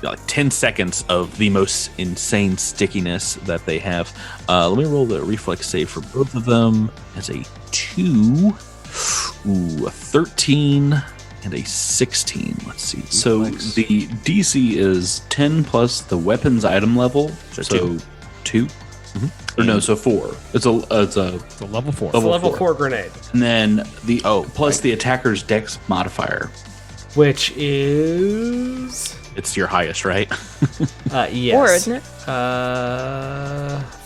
Like 10 seconds of the most insane stickiness that they have. Let me roll the reflex save for both of them. As a 2, a 13, and a 16. Let's see. So the DC is 10 plus the weapons item level. So 2. Mm-hmm. Or no, so 4. It's a level 4. It's a level 4 grenade. And then the plus the attacker's dex modifier, which is it's your highest, right? Yes. 4, isn't it?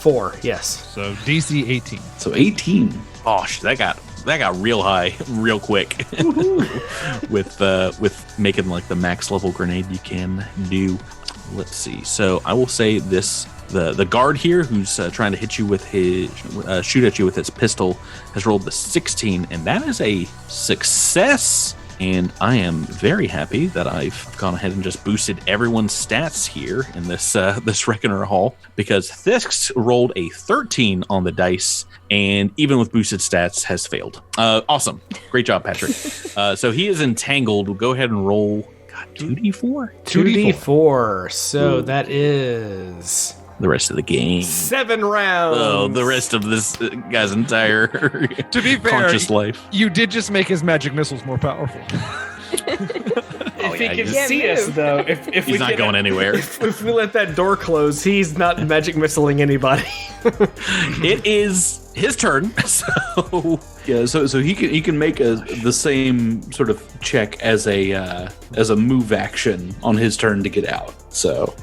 4, yes. So DC 18. So 18. Gosh, that got real high real quick. with making like the max level grenade you can do. Let's see. So I will say this: the guard here who's trying to hit you with his shoot at you with his pistol has rolled the 16, and that is a success. And I am very happy that I've gone ahead and just boosted everyone's stats here in this Reckoner Hall, because Thix rolled a 13 on the dice, and even with boosted stats has failed. Awesome. Great job, Patrick. So he is entangled. We'll go ahead and roll 2d4? 2d4. So that is the rest of the game. 7 rounds. Oh, the rest of this guy's entire to be fair, conscious life. You did just make his magic missiles more powerful. If he can see us, though, if he's not going anywhere. If we let that door close, he's not magic missiling anybody. It is his turn. So yeah, so he can make the same sort of check as a move action on his turn to get out. So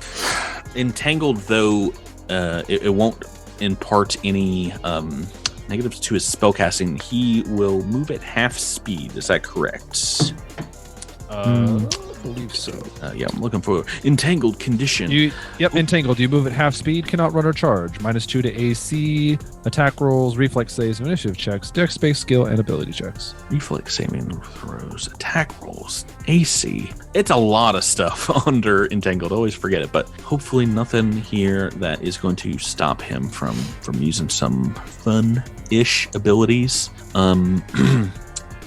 entangled, though, it won't impart any negatives to his spellcasting. He will move at half speed. Is that correct? believe so. Yeah, I'm looking for entangled condition. Entangled. You move at half speed, cannot run or charge. -2 to AC, attack rolls, reflex saves, initiative checks, dex space, skill, and ability checks. Reflex saving throws, attack rolls, AC. It's a lot of stuff under entangled. Always forget it, but hopefully nothing here that is going to stop him from using some fun-ish abilities.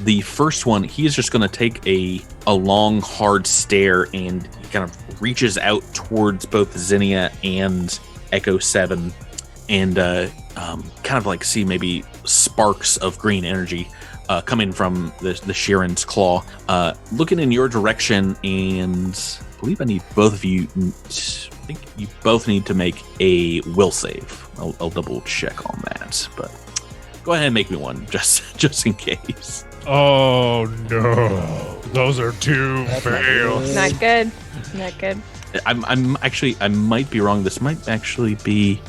The first one, he's just going to take a long, hard stare, and he kind of reaches out towards both Zinnia and Echo 7 and kind of like see maybe sparks of green energy coming from the Sheeran's claw. Looking in your direction, and I believe I need both of you. I think you both need to make a will save. I'll double check on that, but go ahead and make me one just in case. Oh no, those are 2 fails. Not good. Not good. I'm actually, I might be wrong. This might actually be.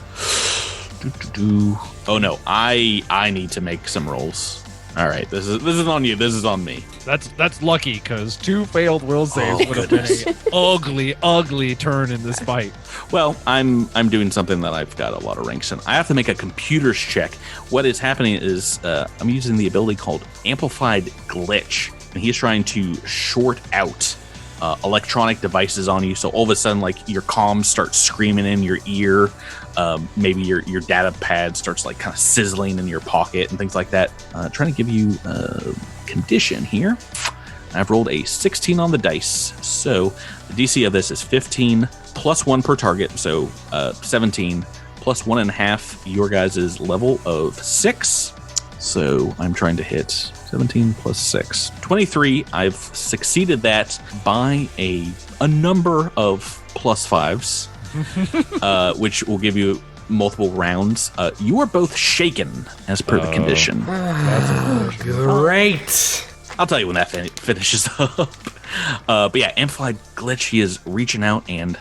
Oh no, I need to make some rolls. All right, this is on you. This is on me. That's lucky, because 2 failed will saves would have been an ugly turn in this fight. Well, I'm doing something that I've got a lot of ranks in. I have to make a computer's check. What is happening is I'm using the ability called Amplified Glitch, and he's trying to short out electronic devices on you. So all of a sudden, like, your comms start screaming in your ear. Maybe your data pad starts like kind of sizzling in your pocket and things like that. Trying to give you a condition here. I've rolled a 16 on the dice. So the DC of this is 15 plus 1 per target. So 17 plus 1.5 your guys' level of 6. So I'm trying to hit 17 plus 6. 23. I've succeeded that by a number of plus 5s. Which will give you multiple rounds. You are both shaken as per the condition. Great. I'll tell you when that finishes up. But yeah, Amplified Glitch, he is reaching out and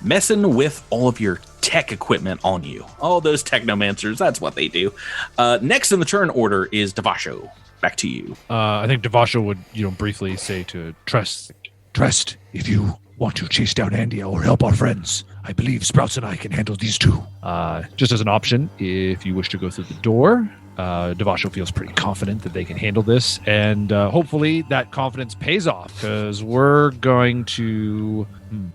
messing with all of your tech equipment on you. All those technomancers, that's what they do. Next in the turn order is Devasho. Back to you. I think Devasho would, briefly say to Trest, If you want to chase down Andy or help our friends, I believe Sprouts and I can handle these 2. just as an option, if you wish to go through the door, Devasho feels pretty confident that they can handle this, and hopefully that confidence pays off, because we're going to... do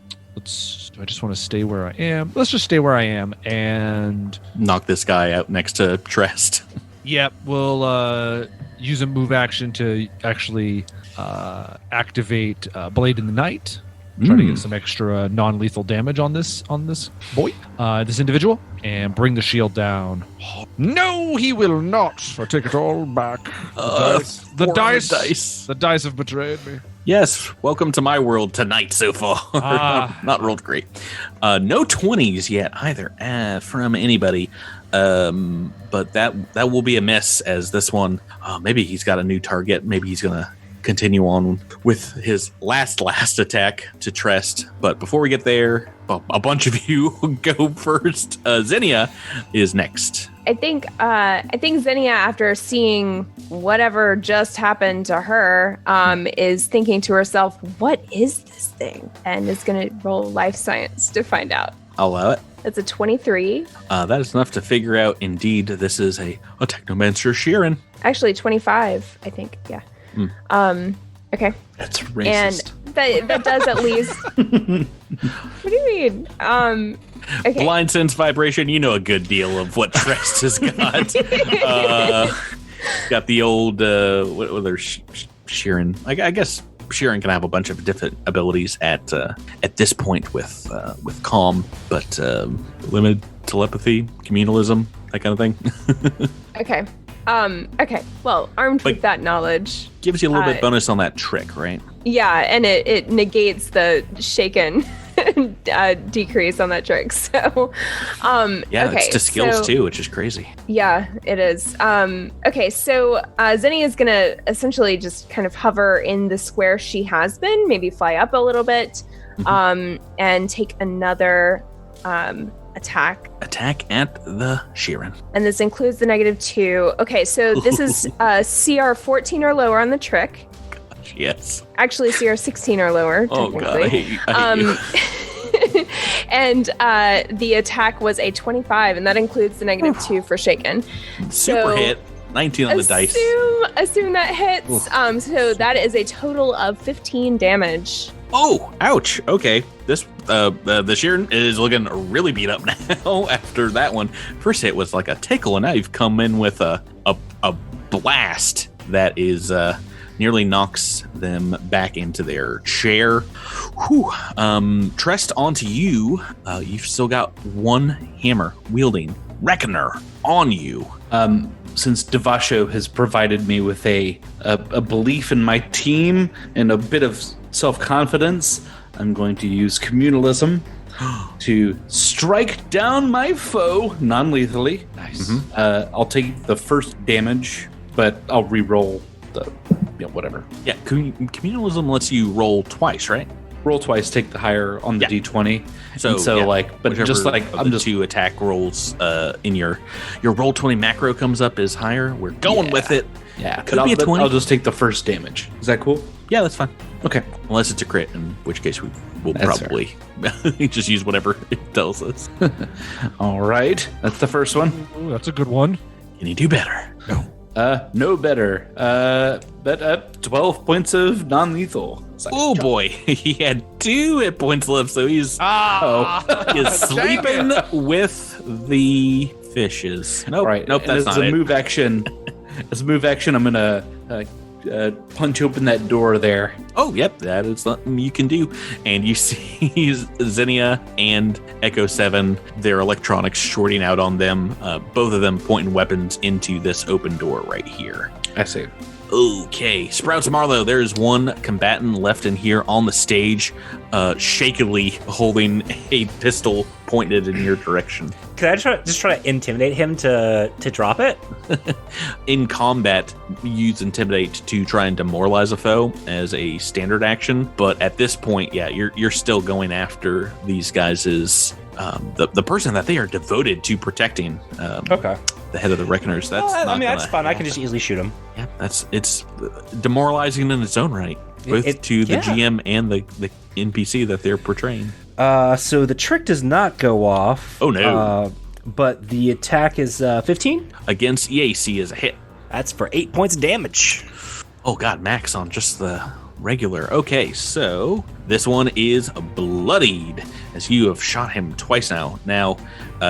I just want to stay where I am? Let's just stay where I am and... knock this guy out next to Trest. Yep, we'll use a move action to actually activate Blade in the Night. Try to get some extra non-lethal damage on this boy, this individual, and bring the shield down. No, he will not. I take it all back. The dice have betrayed me. Yes, welcome to my world tonight so far. Not rolled great. No 20s yet either from anybody. But that will be a miss, as this one, maybe he's got a new target. Maybe he's going to continue on with his last attack to Trest. But before we get there, a bunch of you go first. Zinnia is next. I think Zinnia, after seeing whatever just happened to her, is thinking to herself, what is this thing? And is going to roll life science to find out. I'll allow it. That's a 23. That is enough to figure out, indeed, this is a Technomancer Sheeran. Actually, 25, I think. Yeah. Okay. That's racist. And that does at least... What do you mean? Okay. Blind sense vibration, you know a good deal of what Trest has got. Got the old, what are Sheeran? I guess Sheeran can have a bunch of different abilities at this point with Calm, but limited telepathy, communalism, that kind of thing. Okay. Okay. Well, armed with that knowledge, gives you a little bit bonus on that trick, right? Yeah, and it negates the shaken decrease on that trick. So, yeah, okay, it's to skills too, which is crazy. Yeah, it is. Okay, so Zinnia is gonna essentially just kind of hover in the square she has been, maybe fly up a little bit, and take another attack at the Sheeran. And this includes the -2. Okay, so this is CR 14 or lower on the trick. Yes. Actually, so you're 16 or lower. Oh, God. I hate you. And the attack was a 25, and that includes the -2 for shaken. Super hit. 19 on the dice. Assume that hits. So that is a total of 15 damage. Oh, ouch. Okay. This the Sheeran is looking really beat up now after that one. First hit was like a tickle, and now you've come in with a blast that is nearly knocks them back into their chair. Whew. Trest, onto you. You've still got one hammer wielding Reckoner on you. Since Devasho has provided me with a belief in my team and a bit of self-confidence, I'm going to use communalism to strike down my foe non-lethally. Nice. I'll take the first damage, but I'll re-roll the whatever. Yeah, communalism lets you roll twice, right? Roll twice, take the higher on the D20. So yeah, like, but just like I'm just 2 attack rolls in your roll 20 macro comes up is higher. We're going with it. Yeah, Could be a 20. I'll just take the first damage. Is that cool? Yeah, that's fine. Okay. Unless it's a crit, in which case we will That's probably just use whatever it tells us. All right, that's the first one. Ooh, that's a good one. Can you do better? No better. But 12 points of non-lethal. Oh boy, he had 2 hit points left, so he's he's sleeping with the fishes. Nope, Right. nope, that's not a it. move action. As a move action, I'm gonna punch open that door there. Oh, yep, that is something you can do. And you see Xenia and Echo 7, their electronics shorting out on them, both of them pointing weapons into this open door right here. I see. Okay, Sprouts Marlowe, there is one combatant left in here on the stage, shakily holding a pistol pointed in your direction. Could I just try to intimidate him to drop it? In combat, use Intimidate to try and demoralize a foe as a standard action, but at this point, yeah, you're still going after these guys' the person that they are devoted to protecting. Okay. The head of the Reckoners. That's that's fine. I can just easily shoot him. Yeah, it's demoralizing in its own right, both to the GM and the NPC that they're portraying. So the trick does not go off. Oh no! But the attack is 15 against EAC is a hit. That's for 8 points of damage. Oh god, max on just the regular. Okay, so this one is bloodied as you have shot him twice now. Now,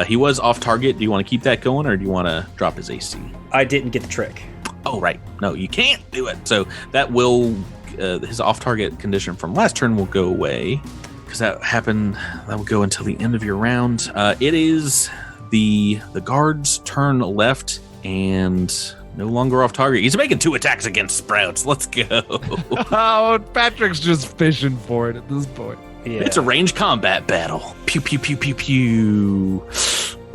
he was off target. Do you want to keep that going, or do you want to drop his AC? I didn't get the trick. Oh, right. No, you can't do it. So that will, his off target condition from last turn will go away, because that will go until the end of your round. It is the guard's turn left, and no longer off target. He's making 2 attacks against Sprouts. Let's go. Oh, Patrick's just fishing for it at this point. Yeah. It's a ranged combat battle. Pew, pew, pew, pew, pew.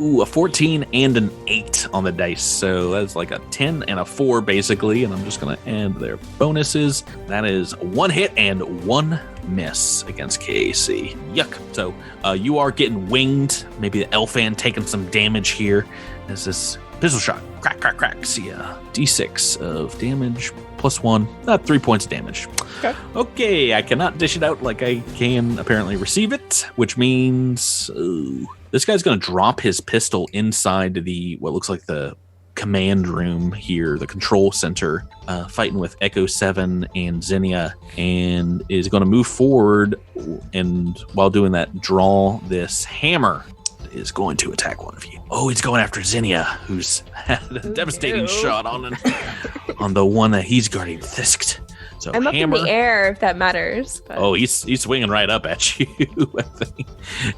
Ooh, a 14 and an 8 on the dice. So that's like a 10 and a 4, basically. And I'm just going to add their bonuses. That is 1 hit and 1 miss against KAC. Yuck. So you are getting winged. Maybe the Elfan taking some damage here. As this pistol shot. Crack, crack, crack. See ya. D6 of damage plus 1. 3 points of damage. Okay, I cannot dish it out like I can apparently receive it, which means this guy's going to drop his pistol inside the what looks like the command room here, the control center, fighting with Echo 7 and Xenia, and is going to move forward, and while doing that, draw this hammer. Is going to attack one of you. Oh, he's going after Xenia, who's had a devastating shot on the one that he's guarding. Thisked. So I'm hammer. up in the air, if that matters. But. Oh, he's swinging right up at you. I think.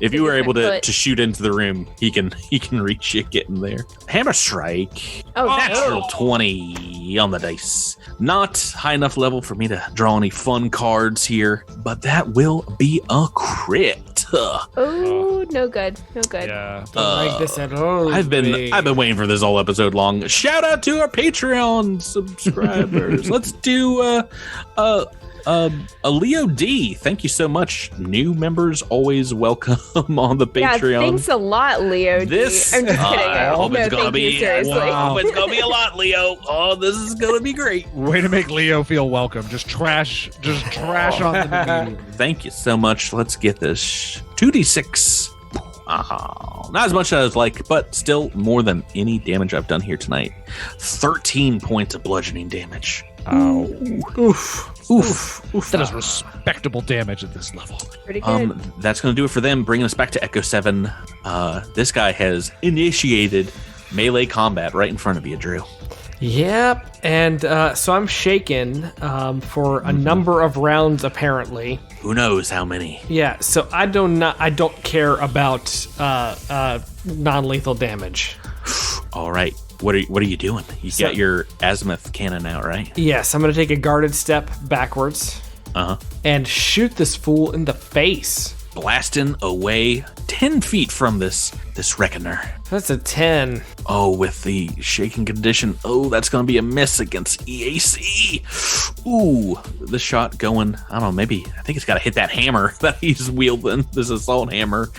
If you were able to shoot into the room, he can reach you getting there. Hammer strike. Oh, Natural 20 on the dice. Not high enough level for me to draw any fun cards here, but that will be a crit. Oh, no good. No good. Yeah. Don't like this at all. I've been waiting for this all episode long. Shout out to our Patreon subscribers. Let's do Leo D, thank you so much. New members always welcome on the Patreon. Yeah, thanks a lot, Leo D. This, I'm just kidding. I hope it's gonna be. Seriously. Wow. It's gonna be a lot, Leo. Oh, this is gonna be great. Way to make Leo feel welcome. Just trash on the medium. Thank you so much. Let's get this 2d6. Not as much as I'd like, but still more than any damage I've done here tonight. 13 points of bludgeoning damage. Oh, Oof. that is respectable damage at this level. Pretty good. That's going to do it for them, bringing us back to Echo 7. This guy has initiated melee combat right in front of you, Drew. Yep, and so I'm shaken for a number of rounds, apparently. Who knows how many? Yeah, so I don't care about non-lethal damage. All right, what are you doing? You got your azimuth cannon out, right? Yes, I'm gonna take a guarded step backwards. And shoot this fool in the face. Blasting away 10 feet from this reckoner. That's a 10. Oh, with the shaking condition. Oh, that's going to be a miss against EAC. Ooh, the shot going, I don't know, maybe, I think it's got to hit that hammer that he's wielding, this assault hammer,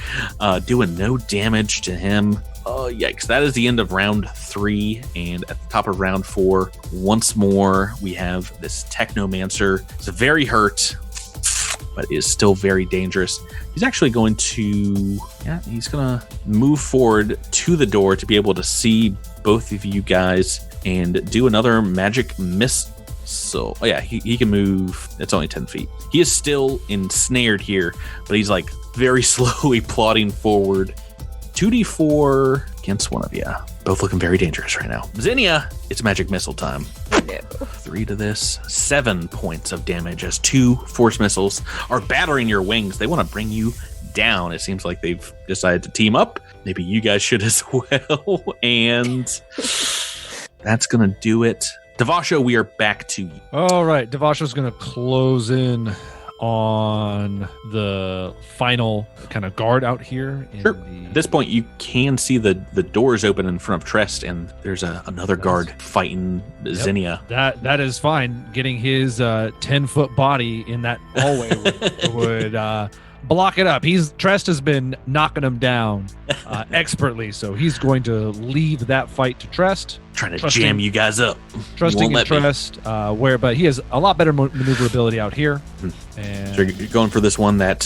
doing no damage to him. Oh, yikes. That is the end of round 3. And at the top of round 4, once more, we have this Technomancer. He's very hurt, but is still very dangerous. He's actually going to, he's going to move forward to the door to be able to see both of you guys and do another magic missile. Oh yeah, he can move. It's only 10 feet. He is still ensnared here, but he's like very slowly plodding forward. 2d4 against one of you. Both looking very dangerous right now. Zinnia, it's magic missile time. No. 3 to this. 7 points of damage as 2 force missiles are battering your wings. They want to bring you down. It seems like they've decided to team up. Maybe you guys should as well. And that's going to do it. Devasho, we are back to you. All right, Devasho's going to close in on the final kind of guard out here. Sure. At this point, you can see the doors open in front of Trest, and there's another guard fighting Zinnia. That is fine. Getting his 10-foot body in that hallway would block it up. Trest has been knocking him down expertly, so he's going to leave that fight to Trest. Trying to jam you guys up. Trusting in Trest, but he has a lot better maneuverability out here. And so you're going for this one that,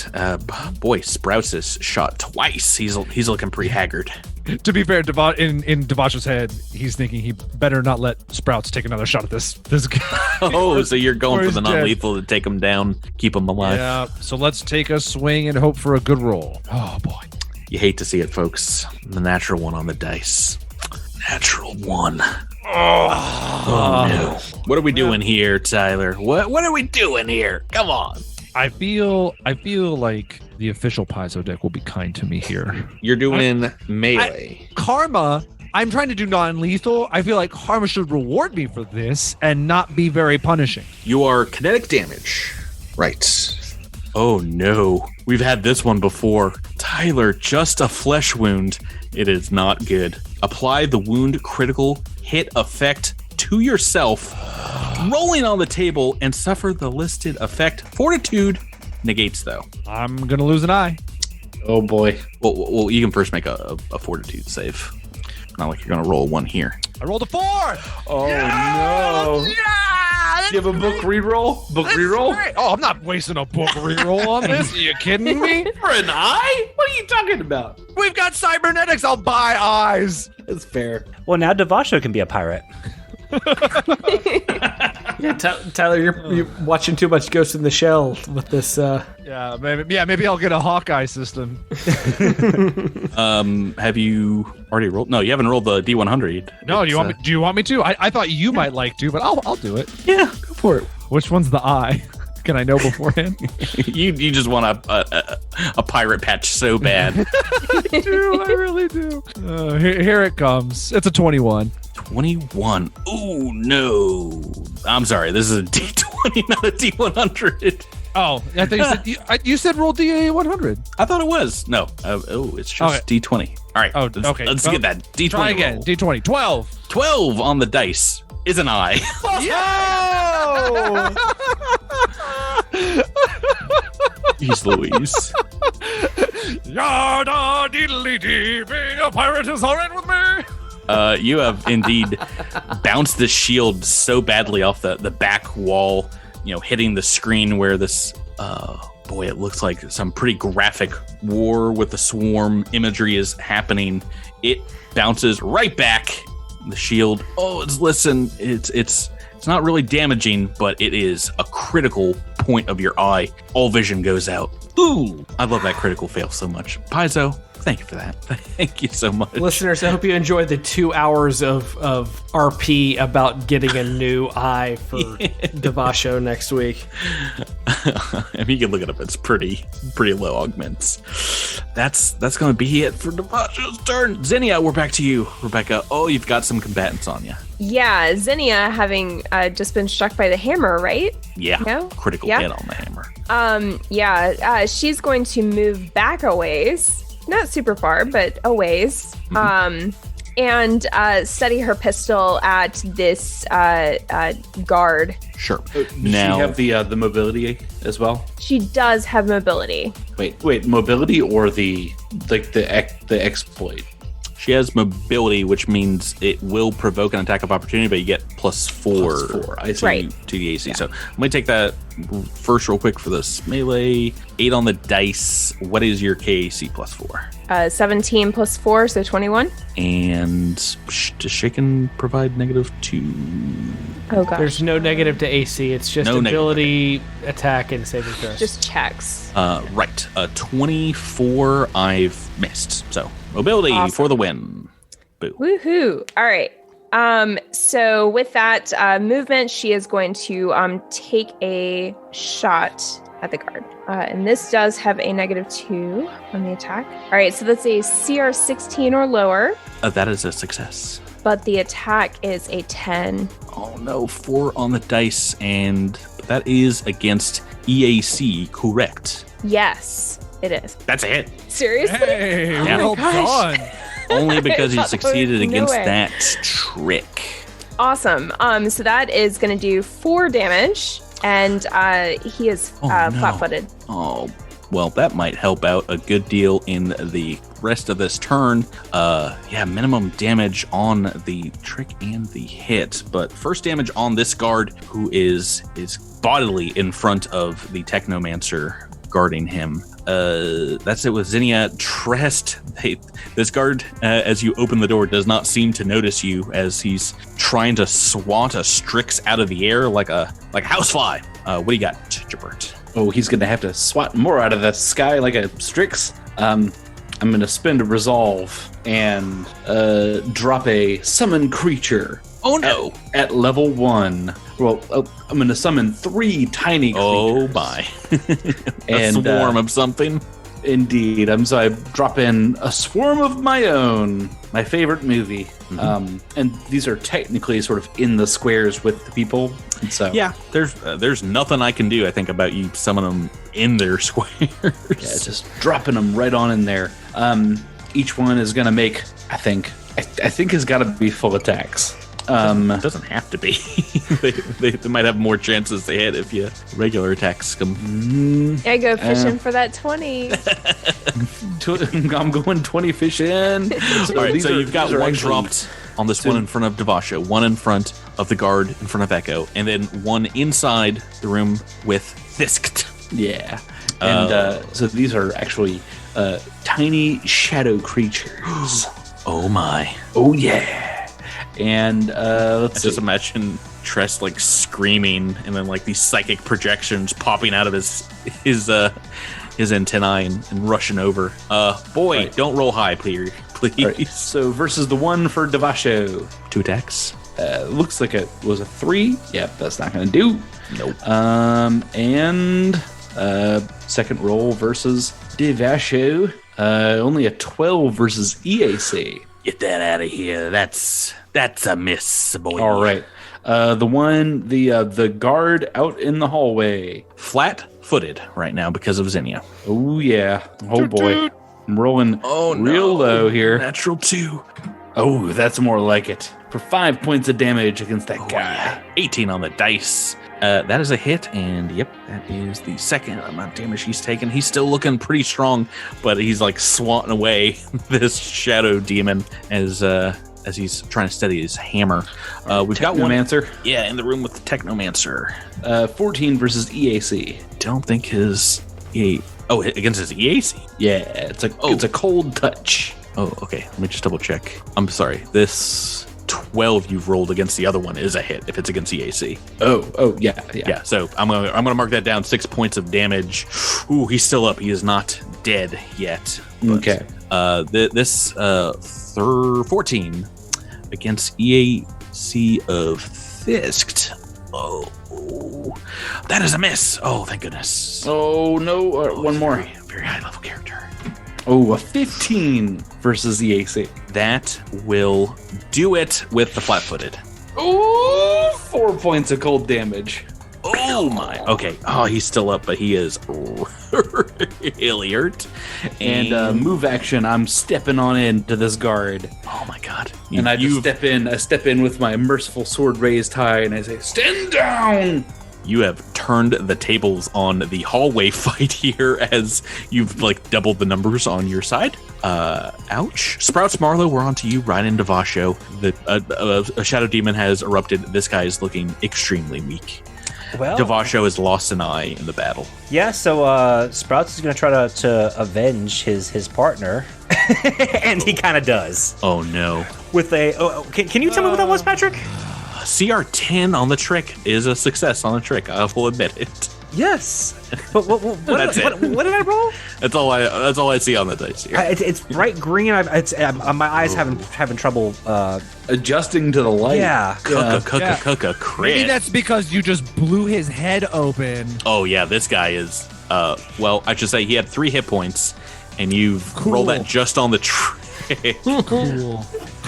Sprouts is shot twice. He's looking pretty haggard. To be fair, in Devasho's head, he's thinking he better not let Sprouts take another shot at this guy. Oh, so you're going for the non-lethal to take him down, keep him alive. Yeah, so let's take a swing and hope for a good roll. Oh, boy. You hate to see it, folks. The natural one on the dice. Natural 1. Oh no. What are we doing here, Tyler? What are we doing here? Come on. I feel like the official Paizo deck will be kind to me here. You're doing melee. Karma, I'm trying to do non-lethal. I feel like Karma should reward me for this and not be very punishing. You are kinetic damage. Right. Oh no. We've had this one before. Tyler, just a flesh wound. It is not good. Apply the wound critical hit effect to yourself, rolling on the table, and suffer the listed effect. Fortitude negates, though. I'm going to lose an eye. Oh boy. Well, you can first make a fortitude save. Not like you're going to roll one here. I rolled a 4! Oh no. Yeah! Do you have a book reroll? Book reroll? Great. Oh, I'm not wasting a book reroll on this. Are you kidding me? For an eye? What are you talking about? We've got cybernetics. I'll buy eyes. That's fair. Well, now Devasho can be a pirate. Yeah, Tyler, you're watching too much Ghost in the Shell with this. Yeah, maybe I'll get a Hawkeye system. Have you already rolled? No, you haven't rolled the D100. No, do you want me to? I thought you might like to, but I'll do it. Yeah, go for it. Which one's the eye? Can I know beforehand? you just want a pirate patch so bad. I do. I really do. Here it comes. It's a 21. 21. Ooh, no. I'm sorry. This is a D20, not a D100. Oh, I thought you said roll D100. I thought it was. No. It's just Okay. D20. All right. Oh, okay. Let's get that D20. Try again. roll. D20. 12. 12 on the dice is an eye. Yo! Jeez Louise. Yada diddly dee, being a pirate is all right with me. You have indeed bounced the shield so badly off the back wall, hitting the screen where this, boy, it looks like some pretty graphic war with the swarm imagery is happening. It bounces right back. The shield, it's not really damaging, but it is a critical point of your eye. All vision goes out. Ooh, I love that critical fail so much. Paizo, thank you for that. Thank you so much. Listeners, I hope you enjoyed the 2 hours of RP about getting a new eye for Devasho next week. I mean, you can look it up. It's pretty low augments. That's going to be it for Devasho's turn. Zinnia, we're back to you. Rebecca, you've got some combatants on you. Yeah, Zinnia having just been struck by the hammer, right? Yeah, No? critical hit on the hammer. She's going to move back a ways. Not super far, but a ways. And steady her pistol at this guard. Sure. Does she have the mobility as well? She does have mobility. Wait, mobility or the exploit? She has mobility, which means it will provoke an attack of opportunity, but you get +4 I see. Right. to the AC. So let me take that first real quick for this melee. 8 on the dice. What is your KAC +4? 17 + 4, so 21. And does Shaken provide -2? Oh, gosh. There's no negative to AC. It's just No ability, attack, and saving throws. Just checks. Right. 24 I've missed. So mobility for the win. Boo. Woohoo. All right. So with that movement, she is going to take a shot at the guard. And this does have a -2 on the attack. All right, so that's a CR 16 or lower, That is a success. but the attack is a 10. Oh no, 4 on the dice, and that is against EAC, correct? Yes, it is. That's a hit. Seriously? Hey, Yeah. well done. Only because you thought there succeeded was no against way. that trick. Awesome. So that is going to do 4 damage, and he is Oh, no. flat-footed. Oh, well, that might help out a good deal in the rest of this turn. Minimum damage on the trick and the hit. But first damage on this guard, who is bodily in front of the Technomancer guarding him. That's it with Zinnia. Trest, this guard, as you open the door, does not seem to notice you as he's trying to swat a Strix out of the air like a housefly. What do you got, Jabert? Oh, he's going to have to swat more out of the sky like a Strix. I'm going to spend a resolve and drop a summon creature. Oh no! At level 1. Well, I'm going to summon 3 tiny creatures. Oh my! A swarm of something. Indeed. So I drop in a swarm of my own. My favorite movie. And these are technically sort of in the squares with the people. And so Yeah, there's nothing I can do. I think about you summon them in their squares. yeah, just dropping them right on in there. Each one is going to make, I think it's got to be full attacks. It doesn't have to be. they might have more chances to hit if you regular attacks come. I go fishing for that 20. I'm going 20 fish in. All right, so you've got one dropped on this one in front of Devasho, one in front of the guard in front of Echo, and then one inside the room with Thisked. Yeah. And so these are actually tiny shadow creatures. Oh my. Oh, yeah. And let's Just see. imagine Tress like screaming, and then like these psychic projections popping out of his antennae and rushing over. Boy, Right. don't roll high, please. All right, so versus the one for Devasho. 2 attacks. Looks like it was a 3. Yep, that's not going to do. Nope. And second roll versus Devasho. Only a 12 versus EAC. Get that out of here. That's a miss, boy. All right. The guard out in the hallway. Flat-footed right now because of Zinnia. Oh, yeah. Oh, boy. I'm rolling real low here. Natural 2. Oh, that's more like it. For 5 points of damage against that guy. Yeah. 18 on the dice. That is a hit, and yep, that is the second amount of damage he's taken. He's still looking pretty strong, but he's like swatting away this shadow demon as he's trying to steady his hammer. We've got one Technomancer. Yeah, in the room with the Technomancer. 14 versus EAC. Don't think his against his EAC. Yeah, it's a cold touch. Oh, okay. Let me just double check. I'm sorry. This 12 you've rolled against the other one is a hit if it's against EAC. Oh, yeah. Yeah, so I'm gonna mark that down. 6 points of damage. Ooh, he's still up. He is not dead yet. But, Okay. This 14 against EAC of Fisked. Oh, that is a miss. Oh, thank goodness. Oh, no. One more. Very high level character. Oh, a 15 versus EAC. That will do it with the flat-footed. Oh, 4 points of cold damage. Oh my. Okay. Oh, he's still up, but he is really hurt. And move action, I'm stepping on into this guard. Oh my god. And I just step in with my merciful sword raised high, and I say, stand down! You have turned the tables on the hallway fight here as you've like doubled the numbers on your side. Ouch. Sprouts Marlowe, we're on to you. Right into Vasho. A shadow demon has erupted. This guy is looking extremely weak. Well, Devasho has lost an eye in the battle. yeah, so Sprouts is going to try to avenge his partner, and he kind of does. Oh no. With a... can you tell me what that was, Patrick? CR10 on the trick is a success on the trick. I will admit it. Yes. But what That's did I roll? That's all I see on the dice here. It's bright green. My eyes having trouble. Adjusting to the light. Yeah. Crit. Maybe that's because you just blew his head open. Oh yeah, this guy is. Well, I should say he had 3 hit points, and you've rolled that just on the trick. Cool.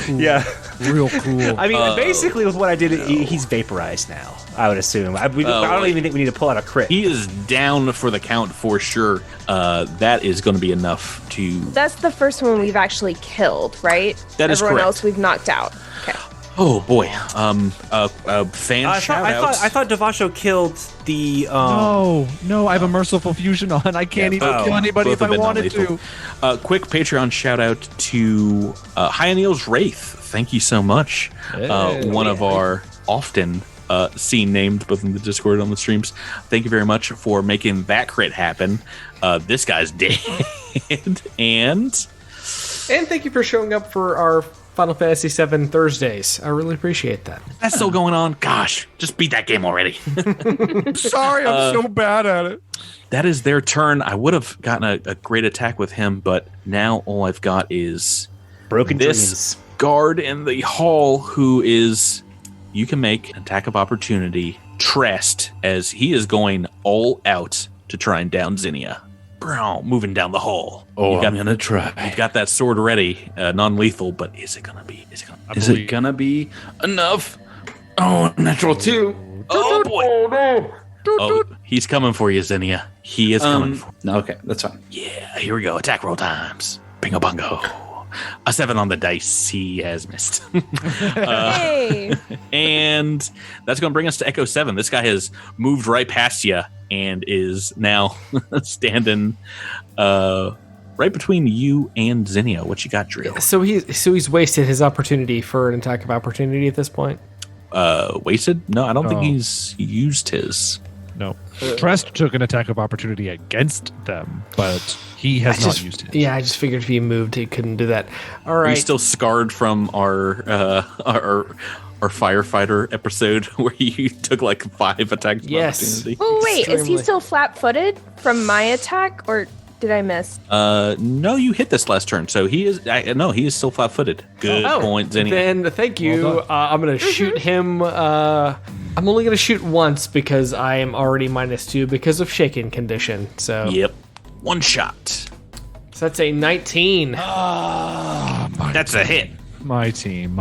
Yeah. Real cool. I mean, basically, with what I did, he's vaporized now. I would assume. I don't even think we need to pull out a crit. He is down for the count for sure. That is going to be enough to. That's the first one we've actually killed, right? That is Everyone correct. else we've knocked out. Okay. Oh boy. Fan shout outs. I thought Devasho killed the. No, I have a merciful fusion on. I can't even kill anybody if I wanted to. Quick Patreon shout out to Hyanneal's Wraith. Thank you so much. One of our often seen named both in the Discord and on the streams. Thank you very much for making that crit happen. This guy's dead. And thank you for showing up for our Final Fantasy VII Thursdays. I really appreciate that. that's still going on. Gosh, just beat that game already. Sorry, I'm so bad at it. That is their turn. I would have gotten a great attack with him, but now all I've got is Broken this dreams. guard in the hall who is, you can make an attack of opportunity Trest as he is going all out to try and down Zinnia. Moving down the hall. Oh, I'm gonna try. You've got that sword ready, non-lethal, but is it gonna be enough? Oh, natural 2. Oh boy! no. Oh, he's coming for you, Zinnia. He is coming for you. No, okay, that's fine. Yeah, here we go. Attack roll times. Bingo bongo. A 7 on the dice. He has missed. Hey. And that's going to bring us to Echo 7. This guy has moved right past you and is now standing right between you and Zinnia. What you got, Drill? So he's wasted his opportunity for an attack of opportunity at this point. Wasted? No, I don't think he's used his. No. Trest took an attack of opportunity against them, but he has not used it. Yeah, I just figured if he moved, he couldn't do that. All right. He's still scarred from our firefighter episode where you took like 5 attacks of opportunity. Oh wait, is he Extremely. still flat-footed from my attack, or did I miss? No, you hit this last turn, so he is. No, he is still flat-footed. Good point, Zinnia. Then thank you. Well I'm going to shoot him. I'm only going to shoot once because I am already -2 because of shaken condition. So Yep, 1 shot. So that's a 19. That's a hit. My team.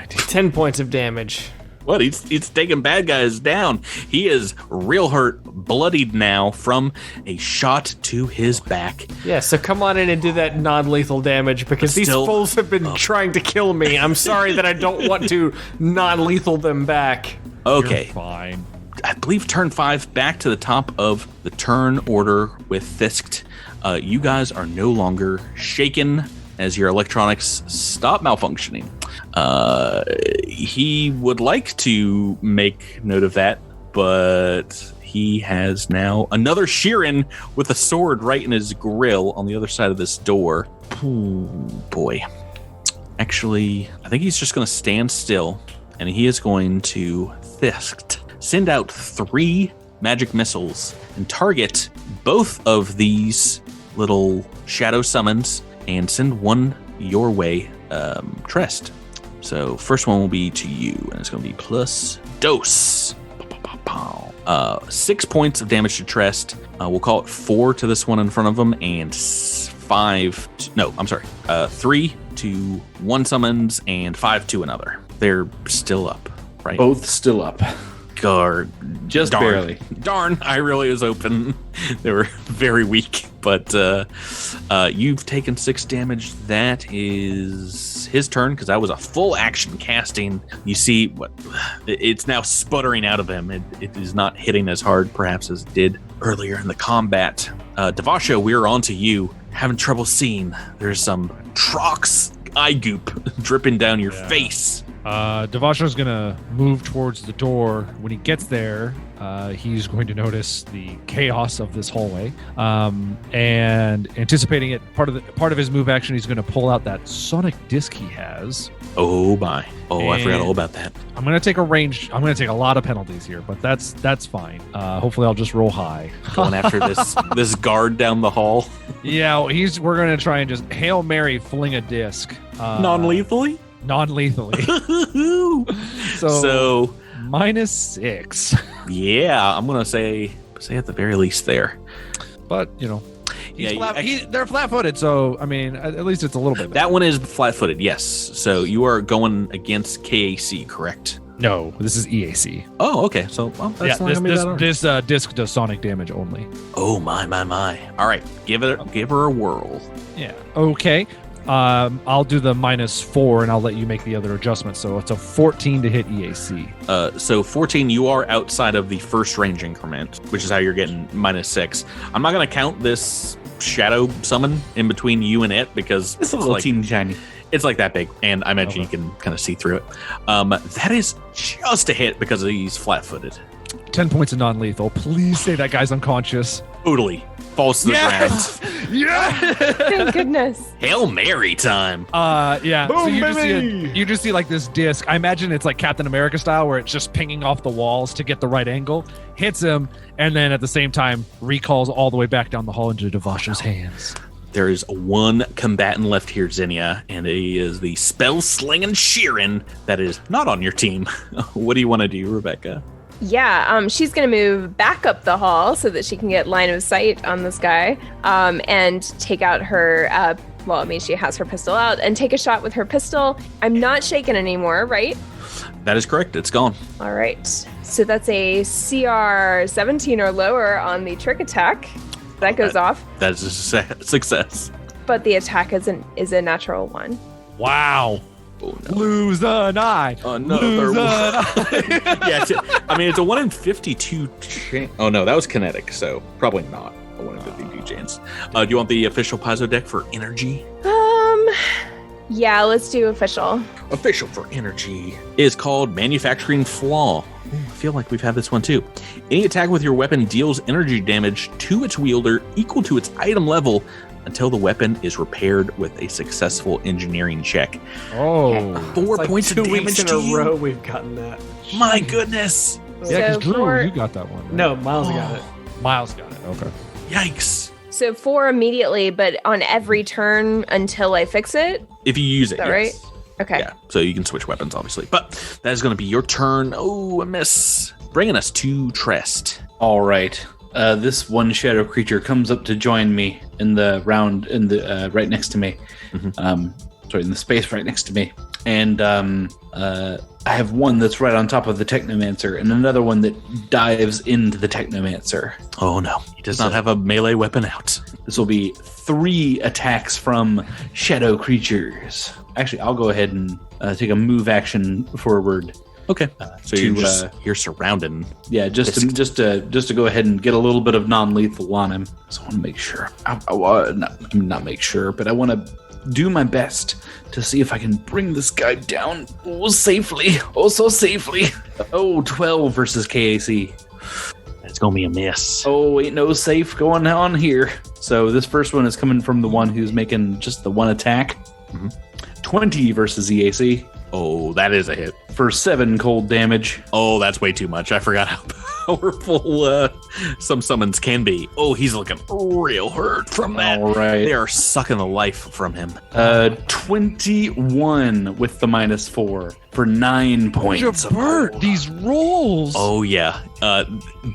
10 points of damage. What? He's taking bad guys down. He is real hurt, bloodied now from a shot to his back. Yeah, so come on in and do that non-lethal damage because these fools have been trying to kill me. I'm sorry that I don't want to non-lethal them back. Okay. You're fine. I believe turn 5, back to the top of the turn order with Fisked. You guys are no longer shaken as your electronics stop malfunctioning. He would like to make note of that, but he has now another Sheeran with a sword right in his grill on the other side of this door. Ooh, boy. Actually, I think he's just going to stand still, and he is going to Fisked. Send out 3 magic missiles and target both of these little shadow summons and send one your way, Trest. So first one will be to you, and it's going to be plus dose. 6 points of damage to Trest. We'll call it 4 to this one in front of him, and 3 to one summons, and 5 to another. They're still up, right? Both still up. Guard. Just Darn. barely. Darn, I really was open. They were very weak, but you've taken 6 damage. That is his turn, because that was a full action casting. You see, it's now sputtering out of him. It is not hitting as hard, perhaps, as it did earlier in the combat. Devasho, we're on to you. Having trouble seeing. There's some Trox eye goop dripping down your face. Devasho's gonna move towards the door. When he gets there, he's going to notice the chaos of this hallway, and anticipating it. Part of his move action, he's going to pull out that sonic disc he has. Oh my! Oh, I forgot all about that. I'm going to take a range. I'm going to take a lot of penalties here, but that's fine. Hopefully, I'll just roll high. Going after this guard down the hall. Yeah, we're going to try and just Hail Mary fling a disc. Non-lethally. Non-lethally. so -6. Yeah, I'm gonna say at the very least there. But they're flat-footed, so I mean, at least it's a little bit better. That one is flat-footed, yes. So you are going against KAC, correct? No, this is EAC. Oh, okay. So that's not gonna be that hard. This disc does sonic damage only. Oh my. All right, give her a whirl. Yeah. Okay. I'll do the -4 and I'll let you make the other adjustments. So it's a 14 to hit EAC. So 14, you are outside of the first range increment, which is how you're getting -6. I'm not going to count this shadow summon in between you and it because it's a little teeny tiny. It's like that big, and I imagine you can kind of see through it. That is just a hit because he's flat-footed. 10 points of non-lethal. Please say that guy's unconscious. Totally. Falls to the ground. Yeah. Thank goodness. Hail Mary time. Yeah. Boom, so baby! you just see like this disc. I imagine it's like Captain America style, where it's just pinging off the walls to get the right angle, hits him, and then at the same time recalls all the way back down the hall into Devasho's hands. There is one combatant left here, Zinnia, and he is the spell-slinging Sheeran that is not on your team. What do you want to do, Rebecca? Yeah, she's going to move back up the hall so that she can get line of sight on this guy, and take out her, she has her pistol out, and take a shot with her pistol. I'm not shaken anymore, right? That is correct. It's gone. All right. So that's a CR 17 or lower on the trick attack. That goes off. That is a success. But the attack is a natural 1. Wow. Oh, no. Lose an eye. Another one. Yeah, it's a 1 in 52 chance. Oh no, that was kinetic, so probably not a 1 in 52 chance. Do you want the official Paizo deck for energy? Yeah, let's do official. Official for energy is called Manufacturing Flaw. I feel like we've had this one too. Any attack with your weapon deals energy damage to its wielder equal to its item level until the weapon is repaired with a successful engineering check. Oh. 4 points of 2 damage weeks in to a you. row we've gotten that. My goodness. Yeah, because So Drew, you got that one. Right? No, Miles got it. Miles got it. Okay. Yikes. So 4 immediately, but on every turn until I fix it? If you use it, Is that yes. right? Okay. Yeah, so you can switch weapons, obviously. But that is going to be your turn. Oh, a miss. Bringing us to Trest. All right. This one shadow creature comes up to join me in the round, right next to me. In the space right next to me. And I have one that's right on top of the Technomancer, and another one that dives into the Technomancer. Oh no, he does not have a melee weapon out. This will be 3 attacks from shadow creatures. Actually, I'll go ahead and take a move action forward. Okay, so you're surrounding. Yeah, just to go ahead and get a little bit of non-lethal on him. So I want to make sure. Not make sure, but I want to do my best to see if I can bring this guy down safely. Oh, so safely. 12 versus KAC. It's gonna be a miss. Oh, ain't no safe going on here. So this first one is coming from the one who's making just the one attack. 20 versus EAC. Oh, that is a hit. For 7 cold damage. Oh, that's way too much. I forgot how powerful some summons can be. Oh, he's looking real hurt from that. All right. They are sucking the life from him. 21 with the -4 for 9 points. Jabert, these rolls. Oh, yeah.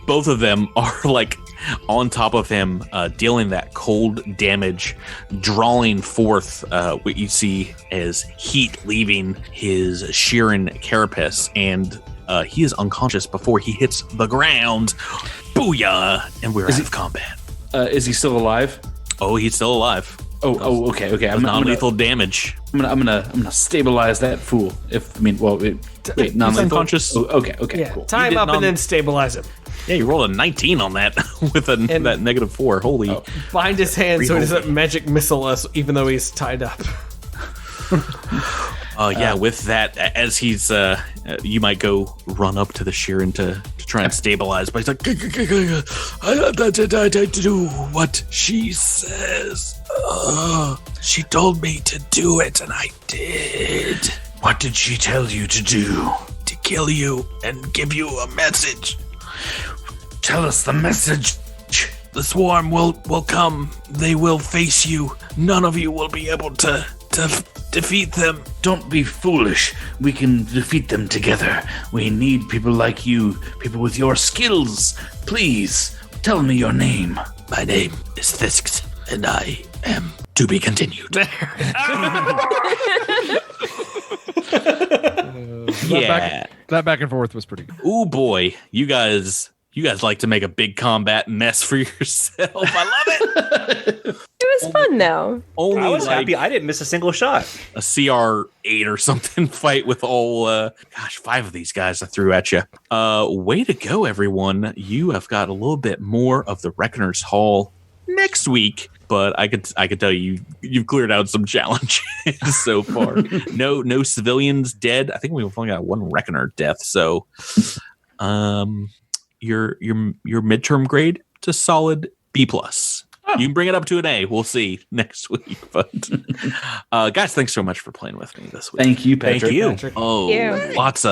Both of them are like on top of him, dealing that cold damage, drawing forth what you see as heat leaving his Sheeran carapace, and he is unconscious before he hits the ground. Booyah! And we're out of combat. Is he still alive? Oh, he's still alive. Oh, okay. I'm non-lethal damage. I'm gonna stabilize that fool. Wait, He's non-lethal. unconscious. Oh, okay, Yeah, cool. tie him up and then stabilize him. Yeah, you rolled a 19 on that with that -4. Holy. Bind his hand so he doesn't magic missile us, even though he's tied up. With that, as he's, you might go run up to the Sheeran to try and stabilize, but he's like, I do what she says. She told me to do it, and I did. What did she tell you to do? To kill you and give you a message. Tell us the message. The swarm will come. They will face you. None of you will be able to defeat them. Don't be foolish. We can defeat them together. We need people like you, people with your skills. Please, tell me your name. My name is Thisks, and I am to be continued. That back and forth was pretty good. Oh boy, you guys like to make a big combat mess for yourself. I love it. It was fun though. Only I was happy I didn't miss a single shot. a CR8 or something fight with all 5 of these guys I threw at you. Way to go, everyone. You have got a little bit more of the Reckoner's Hall next week, but I could tell you've cleared out some challenges so far. No civilians dead. I think we've only got 1 Reckoner death, so your midterm grade to solid B+. You can bring it up to an A. We'll see next week. But guys, thanks so much for playing with me this week. Thank you, Patrick. Thank you. Patrick. Oh, Thank you. lots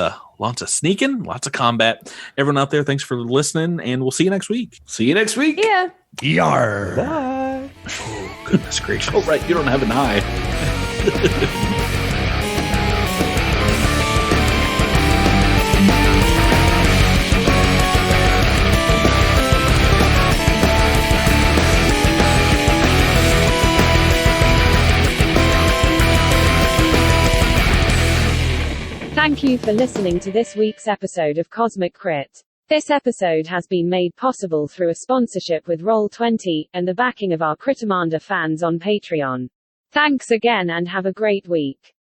of sneaking, lots of combat. Everyone out there, thanks for listening, and we'll see you next week. See you next week. Yeah. Yar. Bye. Oh, goodness gracious. Oh, right. You don't have an eye. Thank you for listening to this week's episode of Cosmic Crit. This episode has been made possible through a sponsorship with Roll20 and the backing of our Critamander fans on Patreon. Thanks again and have a great week.